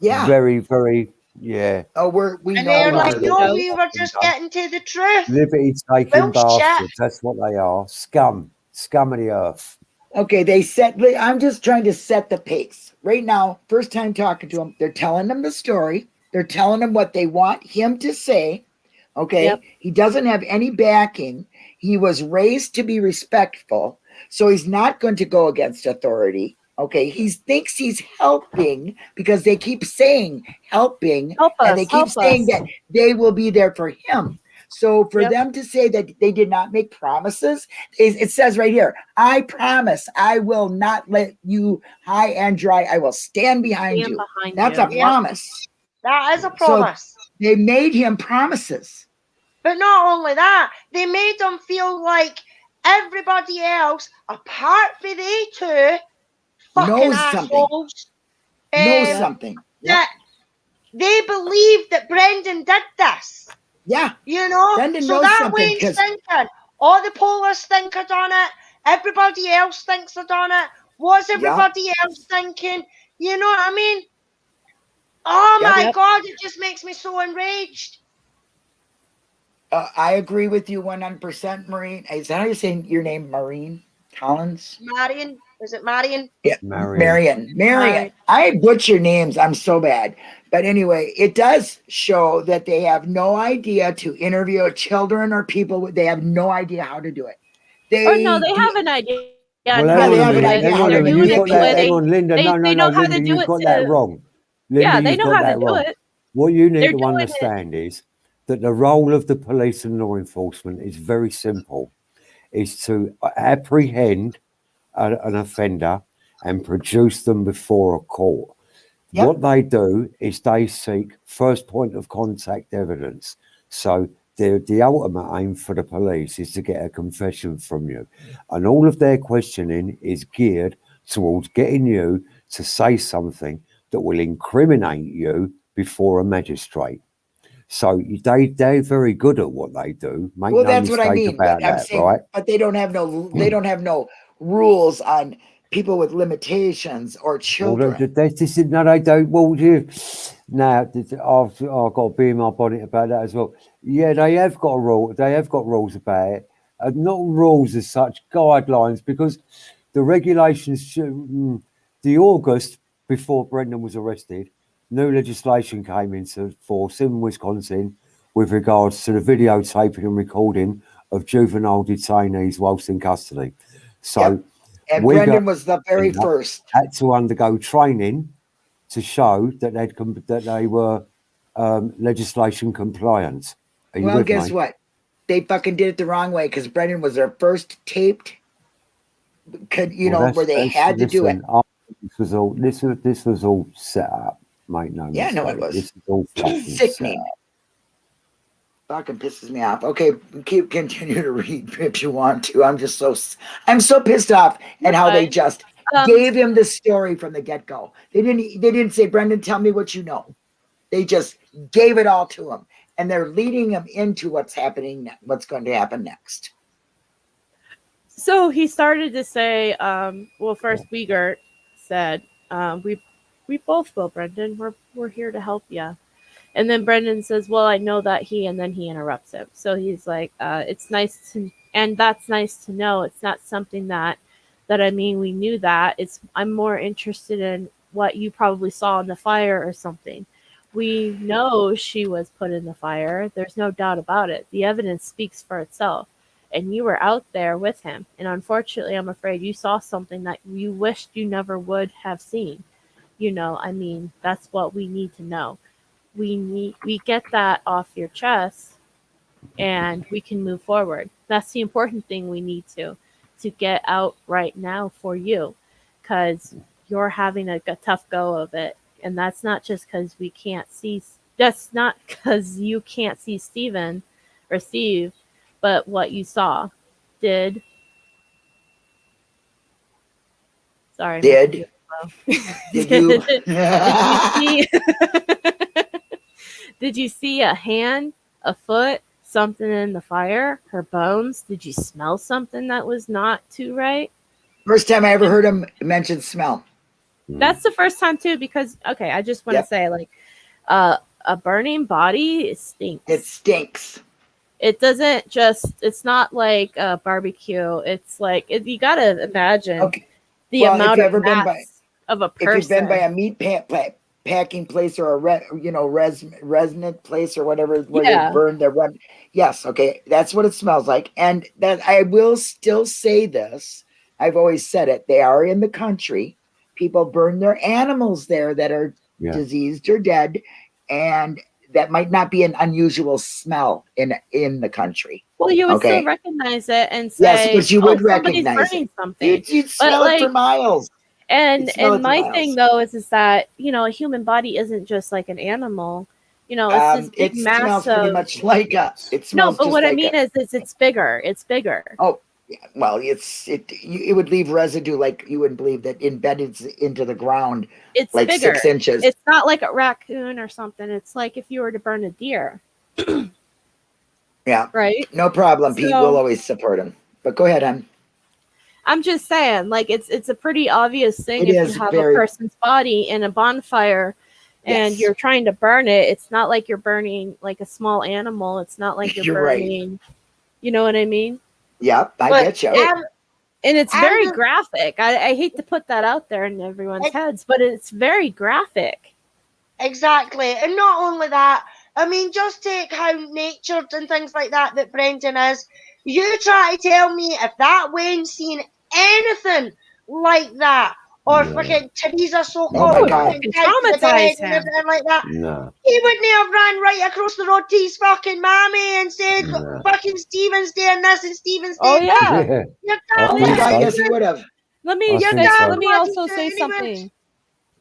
Yeah, very, very. Yeah. Oh, we and know. They're like, no, we were just getting to the truth. Liberty taking bastards. That's what they are. Scum of the earth. Okay, I'm just trying to set the pace. Right now, first time talking to him, they're telling him the story. They're telling him what they want him to say. Okay, he doesn't have any backing. He was raised to be respectful, so he's not going to go against authority. Okay, he thinks he's helping because they keep saying helping, and they keep saying that they will be there for him. So for them to say that they did not make promises, it says right here, "I promise I will not let you high and dry. I will stand behind you." That's a promise. That is a promise. So they made him promises. But not only that, they made him feel like everybody else, apart from they two, fucking assholes, knows something. That they believe that Brendan did this. Yeah. You know? Brendan so knows that something, way he's thinking, all the police think I done it, everybody else thinks I done it. What's everybody else thinking? You know what I mean? Oh my God, it just makes me so enraged. I agree with you 100%, Maureen. Is that how you're saying your name, Maureen Collins? Marion. Is it Marion? Yeah, Marion. I butcher names. I'm so bad. But anyway, it does show that they have no idea to interview children or people. They have no idea how to do it. They have an idea. Well, Linda, Linda, you've got that wrong. Linda, they know how to do it. What you need to understand is that the role of the police and law enforcement is very simple. Is to apprehend an offender and produce them before a court. Yep. What they do is they seek first point of contact evidence. So the ultimate aim for the police is to get a confession from you. And all of their questioning is geared towards getting you to say something that will incriminate you before a magistrate. So they're very good at what they do. That's what I mean. But I'm saying, right? But they don't have no rules on people with limitations or children. Well, no, they don't. Well, now I've got to be in my bonnet about that as well. Yeah, they have got a rule. They have got rules about it. Not rules as such, guidelines, because the regulations. The August before Brendan was arrested, new legislation came into force in Wisconsin with regards to the videotaping and recording of juvenile detainees whilst in custody. So, and Brendan was the very first. Had to undergo training to show that they were legislation compliant. Well, guess what? They fucking did it the wrong way because Brendan was their first taped. Where they had to do it. This was all set up, mate. No, yeah, no, it was. This is all sickening. Fucking pisses me off. Okay, continue to read if you want to. I'm so pissed off at how they just gave him the story from the get-go. They didn't say, Brendan, tell me what you know. They just gave it all to him, and they're leading him into what's going to happen next. So he started to say, first Wiegert said, we both will, Brendan. We're here to help you. And then Brendan says, well, I know that and then he interrupts him. So he's like, it's nice and that's nice to know. It's not something that I mean, we knew that. I'm more interested in what you probably saw in the fire or something. We know she was put in the fire. There's no doubt about it. The evidence speaks for itself. And you were out there with him. And unfortunately, I'm afraid you saw something that you wished you never would have seen. That's what we need to know. We get that off your chest and we can move forward. That's the important thing we need to get out right now for you, because you're having a tough go of it. And that's not just because we can't see. That's not because you can't see Steve, but what you saw. Did you did you see a hand, a foot, something in the fire, her bones? Did you smell something that was not too right? First time I ever heard him mention smell. That's the first time too, because I just want to say, a burning body, it stinks. It stinks. It doesn't it's not like a barbecue. It's like, you got to imagine the amount of mass of a person. If you've been by a meat packing place or a resonant place or whatever, where they burn their run. Yes. Okay. That's what it smells like. And that I will still say this. I've always said it. They are in the country. People burn their animals there that are diseased or dead. And that might not be an unusual smell in the country. Well, you would still recognize it and say, yes, but you would recognize it. Something. You'd smell it for miles. And my thing though is that a human body isn't just like an animal. It's this big mass smells pretty much like us. It smells. No, but what I mean is it's bigger. It's bigger. Oh, yeah. Well, it would leave residue like you wouldn't believe that embedded into the ground. It's like bigger. 6 inches. It's not like a raccoon or something. It's like if you were to burn a deer. Yeah. Right. No problem. Pete will always support him. But go ahead, I'm just saying, like, it's a pretty obvious thing if you have a person's body in a bonfire and you're trying to burn it. It's not like you're burning like a small animal. It's not like you're burning, you know what I mean? Yep, I get you. And it's very graphic. I hate to put that out there in everyone's heads, but it's very graphic. Exactly. And not only that, I mean, just take how natured and things like that Brendan is. You try to tell me if that Wayne's seen anything like that, or fucking Teresa so-called traumatized him, and like that, no. He wouldn't have ran right across the road to his fucking mommy and said, fucking Stephen's doing this and Stephen's doing that. Yes, he would have. Let me also say something.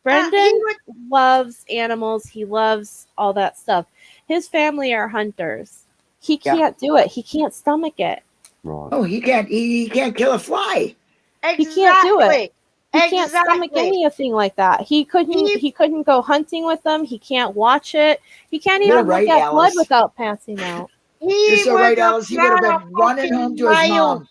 Brendan loves animals. He loves all that stuff. His family are hunters. He can't do it. He can't stomach it. Right. Oh, he can't kill a fly. Exactly. He can't do it. He can't stomach anything like that. He couldn't go hunting with them. He can't watch it. He can't even look at blood without passing out. You're so right, Alice. He would have been running home to his mom.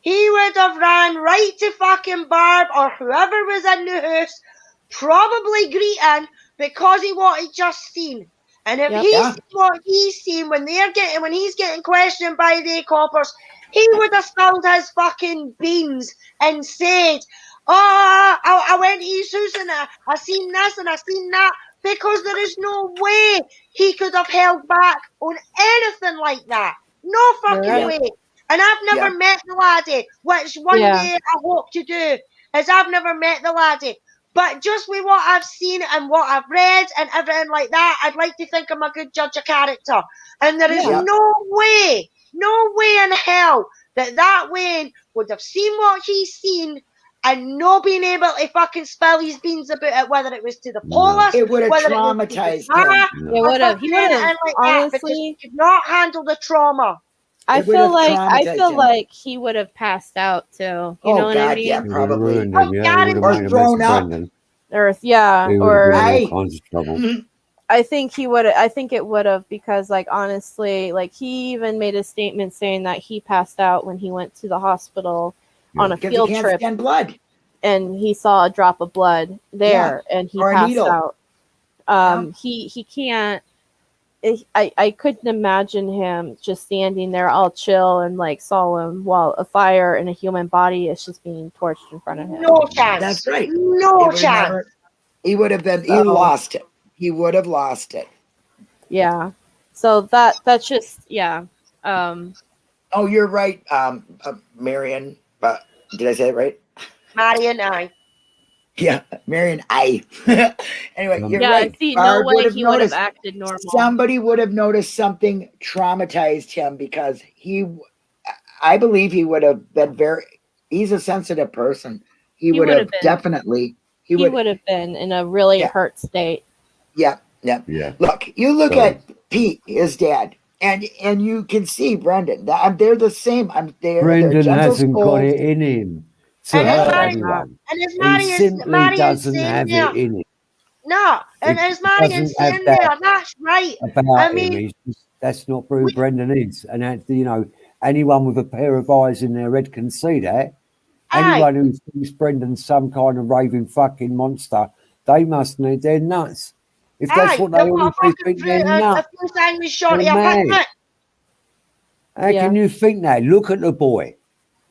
he would have ran right to fucking Barb or whoever was in the house, probably greeting because he wanted Justine. And if he's seen what he's seen when he's getting questioned by the coppers, he would have spilled his fucking beans and said, "Oh, I went to his house and I seen this and I seen that," because there is no way he could have held back on anything like that. No fucking way. And I've never met the laddie, which one day I hope to do, is I've never met the laddie. But just with what I've seen and what I've read and everything like that, I'd like to think I'm a good judge of character. And there is no way in hell that Wayne would have seen what he's seen and not being able to fucking spill his beans about it, whether it was to the police, it would have traumatized him. It would have. He would have, honestly, he could not handle the trauma. I feel like he would have passed out too. You know what I mean? Yeah, probably. Or thrown up. Or I think he would. I think it would have, because, like, honestly, like, he even made a statement saying that he passed out when he went to the hospital on a field trip, blood, and he saw a drop of blood there, and he passed out. He can't. I couldn't imagine him just standing there all chill and, like, solemn while a fire and a human body is just being torched in front of him. No chance. That's right. No chance. He would have been. He lost it. He would have lost it. Yeah. So that's just Oh, you're right, Marion. Did I say it right? Marion, I. Yeah, Marion, I. Anyway, you're right. I see no way he would have acted normal. Somebody would have noticed something traumatized him, because I believe he would have been he's a sensitive person. He would have definitely. He would have been in a really hurt state. Yeah. Look, you look at Pete, his dad, and you can see Brendan. They're the same. Brendan hasn't got it in him. And as Marion doesn't have it in him. No, and as Marion's saying there, that's right. I mean, that's not who Brendan is. And anyone with a pair of eyes in their head can see that. Anyone who thinks Brendan's some kind of raving fucking monster, they're nuts. If that's what they honestly think, they're nuts. How can you think that? Look at the boy.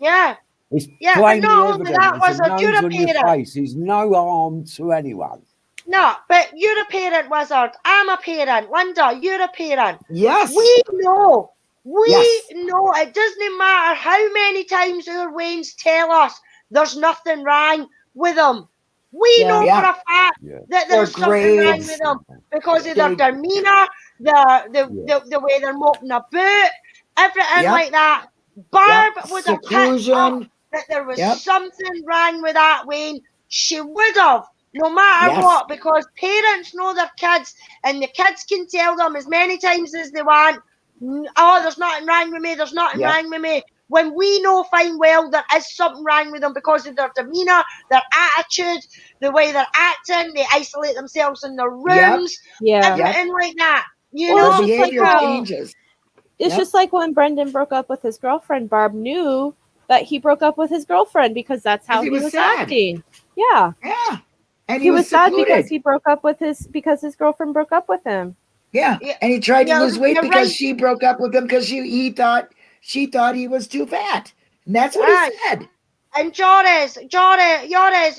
Yeah. It's plainly evident. That was a nose on your face. He's no harm to anyone. No, but you're a parent, Wizard. I'm a parent. Linda, you're a parent. Yes. We know. Know. It doesn't matter how many times our Waynes tell us there's nothing wrong with them. We know for a fact that there's something wrong with them because of their demeanour, the way they're moping about, everything like that. Barb would have picked up that there was something wrong with that Wayne. She would have, no matter what, because parents know their kids, and the kids can tell them as many times as they want, "Oh, there's nothing wrong with me, there's nothing wrong with me." When we know fine well there is something wrong with them because of their demeanour, their attitude, the way they're acting, they isolate themselves in their rooms, everything like that. You know, behavior changes. It's just like when Brendan broke up with his girlfriend, Barb knew that he broke up with his girlfriend because that's how he was acting. Yeah. And he was sad because he broke up with his girlfriend broke up with him. Yeah. And he tried to lose weight because she broke up with him because she thought he was too fat. And that's what he said. And Joris,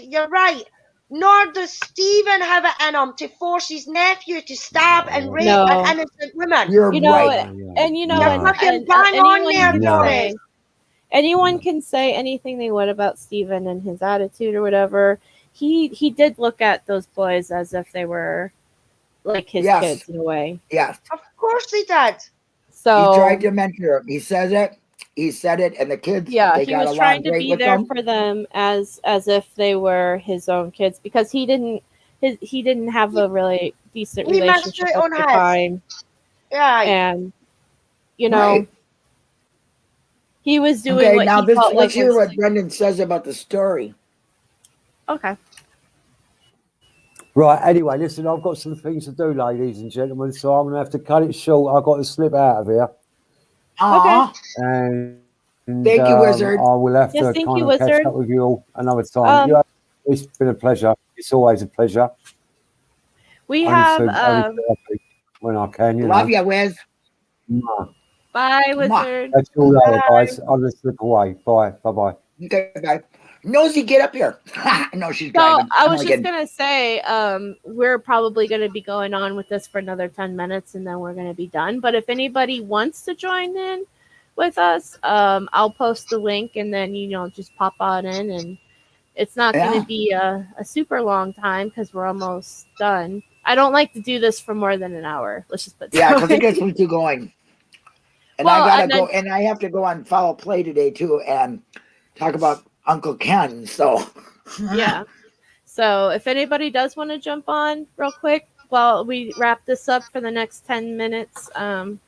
you're right. Nor does Stephen have it in him to force his nephew to stab and rape an innocent woman. You're right. Anyone can say anything they would about Stephen and his attitude or whatever. He did look at those boys as if they were like his kids in a way. Yes. Of course he did. So he tried to mentor him. He said it, and the kids. Yeah, he was trying to be there for them as if they were his own kids, because he didn't have a really decent relationship at the time. Yeah, and he was doing what now he felt let's hear what Brendan says about the story. Okay. Right, anyway, listen, I've got some things to do, ladies and gentlemen, so I'm going to have to cut it short. I've got to slip out of here. Okay. And Thank you, Wizard. I will have to kind of catch up with you all another time. It's been a pleasure. It's always a pleasure. We have when I can. Love you, Wiz. Bye, Wizard. That's all later, guys. I'll just slip away. Bye. Bye. Okay, bye. Nosy, get up here. No, she's driving. I was just gonna say, we're probably gonna be going on with this for another 10 minutes, and then we're gonna be done. But if anybody wants to join in with us, I'll post the link, and then just pop on in, and it's not gonna be a super long time because we're almost done. I don't like to do this for more than an hour. Let's just put because it gets me too going. And I gotta go, and I have to go on Foul Play today too, and talk about Uncle Ken. So yeah. So if anybody does want to jump on real quick while we wrap this up for the next 10 minutes,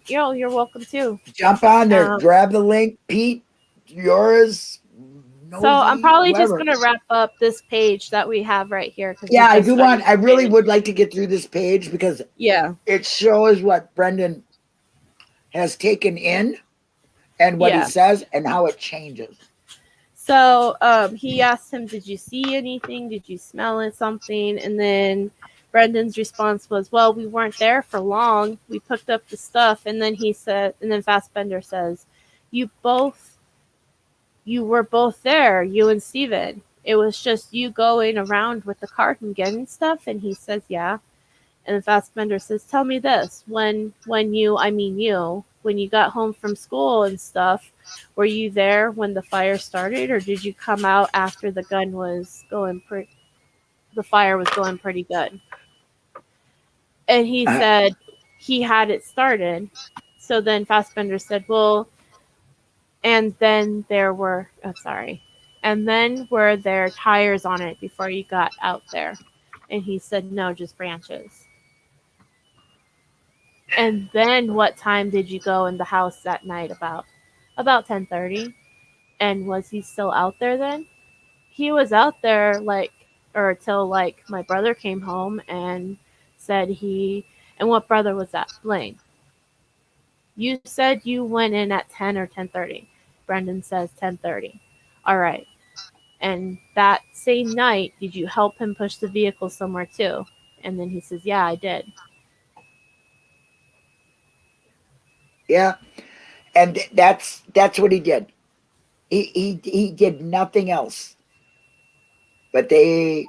you're welcome to jump on there. Grab the link, Pete. Yours. So I'm probably just going to wrap up this page that we have right here. Yeah, I really would like to get through this page because it shows what Brendan has taken in and what he says and how it changes. So he asked him, did you see anything? Did you smell something? And then Brendan's response was, well, we weren't there for long. We picked up the stuff. And then he said, and then Fassbender says, you were both there, you and Steven. It was just you going around with the cart and getting stuff. And he says, yeah. And then Fassbender says, tell me this, when you got home from school and stuff, were you there when the fire started, or did you come out after the fire was going pretty good? And he said he had it started. So then Fassbender said, well, and then were there tires on it before you got out there? And he said, no, just branches. And then what time did you go in the house that night? About 10:30. And was he still out there then? He was out there till my brother came home and said and what brother was that? Blaine. You said you went in at 10 or 10:30. Brendan says 10:30. All right. And that same night, did you help him push the vehicle somewhere too? And then he says, yeah, I did. Yeah, and that's what he did. He did nothing else. But they.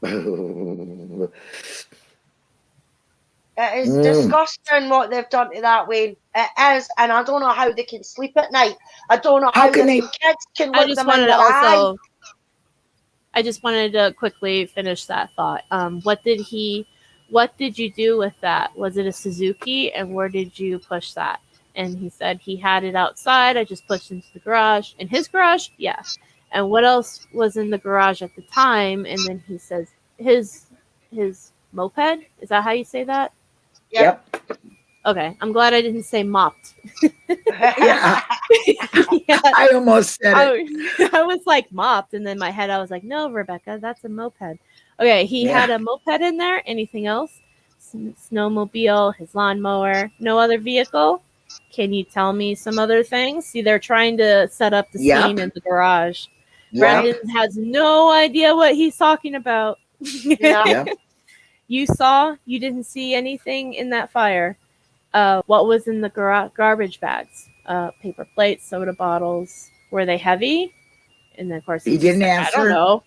It is disgusting what they've done to that Wayne. It is, and I don't know how they can sleep at night. I don't know how the kids can look them in the eye. I just wanted to quickly finish that thought. What did you do with that? Was it a Suzuki, and where did you push that? And he said he had it outside. I just pushed into the garage. In his garage? Yeah. And what else was in the garage at the time? And then he says his moped. Is that how you say that? Yep. Okay. I'm glad I didn't say mopped. Yeah. I almost said it. I was like mopped. And then in my head, I was like, no, Rebecca, that's a moped. Okay. He had a moped in there. Anything else? Snowmobile, his lawnmower, no other vehicle. Can you tell me some other things? See, they're trying to set up the scene in the garage. Brendan has no idea what he's talking about. You didn't see anything in that fire. What was in the garbage bags? Paper plates, soda bottles. Were they heavy? And then, of course, he didn't answer. I don't know.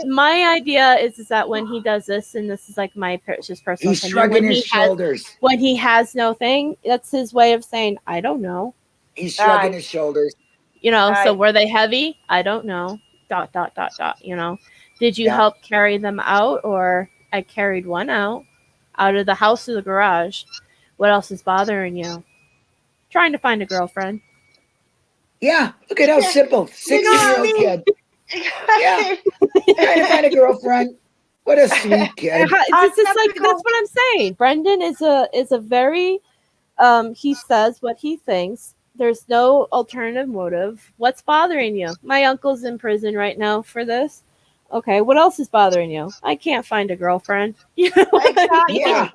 My idea is that when he does this, and this is like my just personal he's opinion, shrugging his shoulders. When he has no thing, that's his way of saying, I don't know. He's shrugging his shoulders. So were they heavy? I don't know. ... Did you help carry them out, or I carried one out of the house to the garage? What else is bothering you? Trying to find a girlfriend. Yeah, look at how simple. 16-year-old kid. Yeah, trying to find a girlfriend. What a sweet kid. That's what I'm saying. Brendan is a very he says what he thinks. There's no alternative motive. What's bothering you? My uncle's in prison right now for this. Okay, what else is bothering you? I can't find a girlfriend. Exactly. Yeah.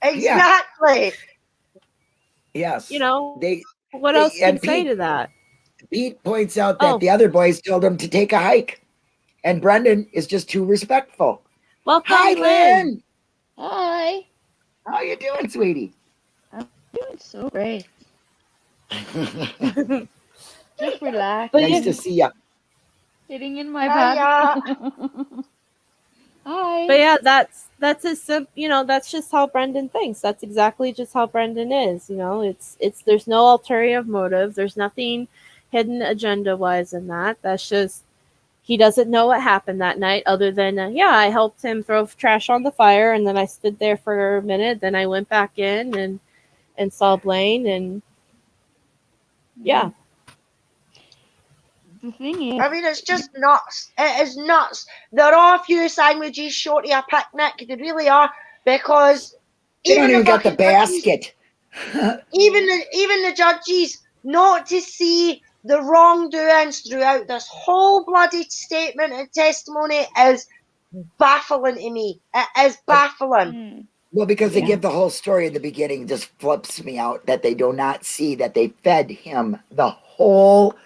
Exactly. Yes. What else can you say to that? Pete points out that the other boys told him to take a hike, and Brendan is just too respectful. Welcome, hi, Lynn. Hi. How you doing, sweetie? I'm doing so great. Just relax. Nice to see you. Sitting in my bed. Hi. But yeah, that's his that's just how Brendan thinks. That's exactly just how Brendan is. It's there's no ulterior motive. There's nothing hidden agenda wise in that. That's just he doesn't know what happened that night other than I helped him throw trash on the fire, and then I stood there for a minute, then I went back in and saw Blaine, and yeah. The thing is, I mean, it's just nuts. It is nuts. There are a few sandwiches short of a picnic. They really are, because they don't even got the basket. even the judges, not to see the wrongdoings throughout this whole bloody statement and testimony is baffling to me. It is baffling. Well, because they give the whole story in the beginning, just flips me out that they do not see that they fed him the whole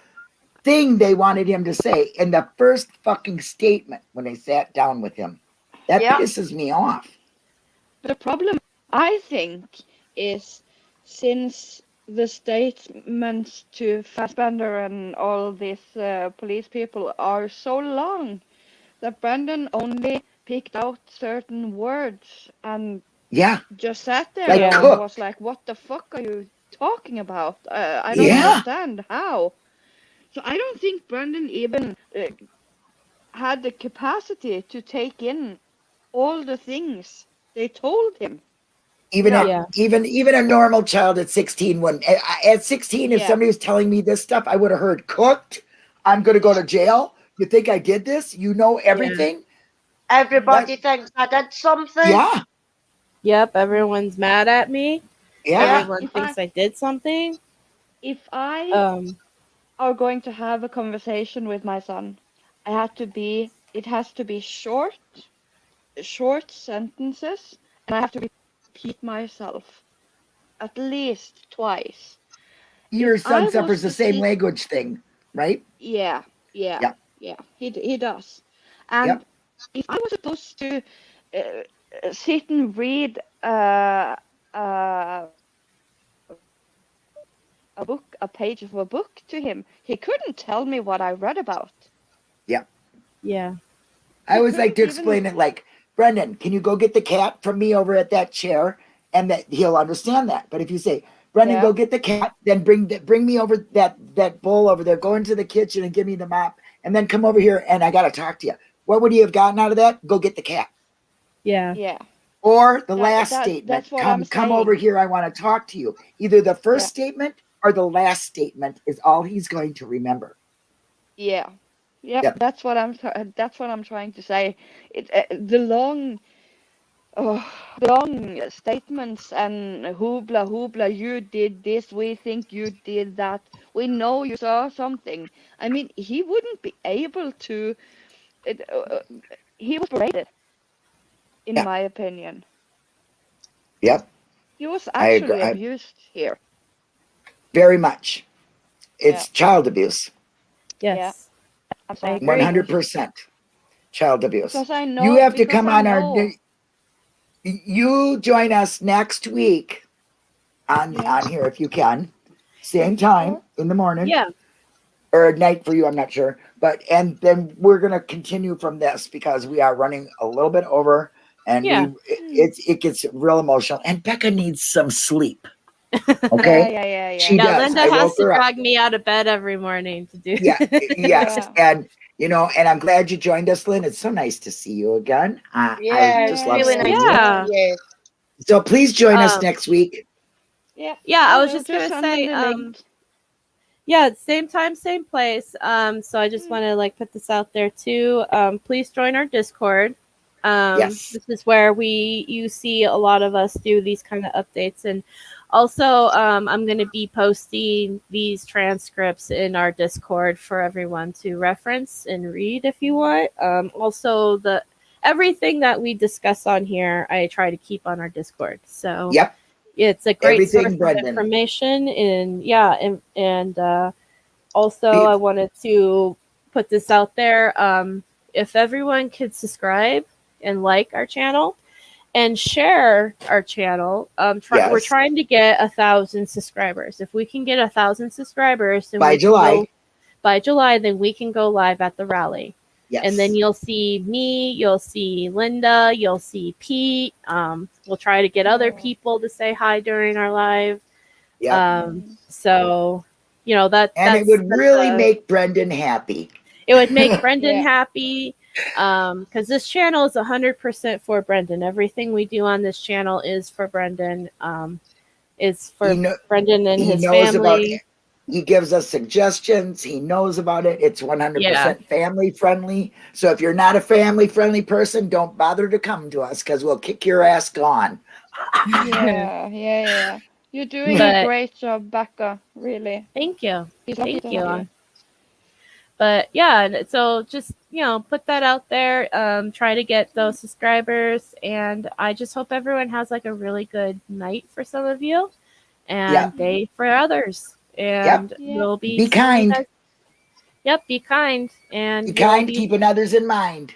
thing they wanted him to say in the first fucking statement when they sat down with him. That pisses me off. The problem, I think, is since the statements to Fassbender and all these police people are so long that Brendan only picked out certain words and just sat there and was like, what the fuck are you talking about? I don't understand how. So I don't think Brendan even had the capacity to take in all the things they told him. Even a normal child at 16 wouldn't. At 16, if somebody was telling me this stuff, I would have heard cooked. I'm going to go to jail. You think I did this? You know everything. Everybody thinks I did something. Yeah. Yep. Everyone's mad at me. Yeah. Everyone thinks I did something. If I are going to have a conversation with my son, it has to be short sentences, and I have to repeat myself at least twice. Your son suffers the same language thing, right? Yeah. He does. And if I was supposed to sit and read a page of a book to him, he couldn't tell me what I read about. Yeah. I always like to explain it like, Brendan, can you go get the cat from me over at that chair? And that he'll understand that. But if you say, Brendan, go get the cat, then bring me over that bowl over there, go into the kitchen and give me the mop, and then come over here and I got to talk to you. What would you have gotten out of that? Go get the cat. Yeah. Or the last statement, that's what come over here, I want to talk to you. Either the first statement or the last statement is all he's going to remember. Yeah. That's what I'm trying to say. The long statements and hoopla, you did this, we think you did that, we know you saw something. I mean, he wouldn't be able to. He was berated, in my opinion. Yep. He was actually abused here. Very much. It's child abuse. Yes. 100% child abuse. Because I know. You have to come on our. You join us next week on here if you can. Same time in the morning. Yeah. Or at night for you, I'm not sure. And then we're gonna continue from this because we are running a little bit over, and it gets real emotional. And Becca needs some sleep. Okay. Yeah. She does. Linda has to drag me out of bed every morning to do. Yes, and and I'm glad you joined us, Lynn. It's so nice to see you again. I just love really seeing nice. you. So please join us next week. Yeah. I was just gonna say, same time, same place. So I just want to put this out there too. Please join our Discord. This is where you see a lot of us do these kind of updates, and also I'm going to be posting these transcripts in our Discord for everyone to reference and read if you want. Also, everything that we discuss on here, I try to keep on our Discord. So it's a great source of information, and Also, I wanted to put this out there. If everyone could subscribe and like our channel and share our channel, we're trying to get 1,000 subscribers. If we can get 1,000 subscribers, then by July, then we can go live at the rally. Yes. And then you'll see me, you'll see Linda, you'll see Pete. We'll try to get other people to say hi during our live. Yeah. So, you know, it would really make Brendan happy. It would make Brendan happy. Because this channel is 100% for Brendan. Everything we do on this channel is for Brendan. Is for Brendan and his family. He gives us suggestions. He knows about it. It's 100% family friendly. So if you're not a family friendly person, don't bother to come to us because we'll kick your ass gone. Yeah. You're doing a great job, Becca. Really. Thank you. Thank you. But yeah, so just, you know, put that out there. Try to get those subscribers. And I just hope everyone has like a really good night for some of you and day for others. And we'll be kind. Be kind. And be kind, keeping others in mind.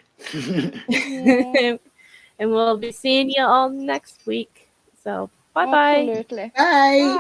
And we'll be seeing you all next week. So bye-bye. Absolutely. Bye.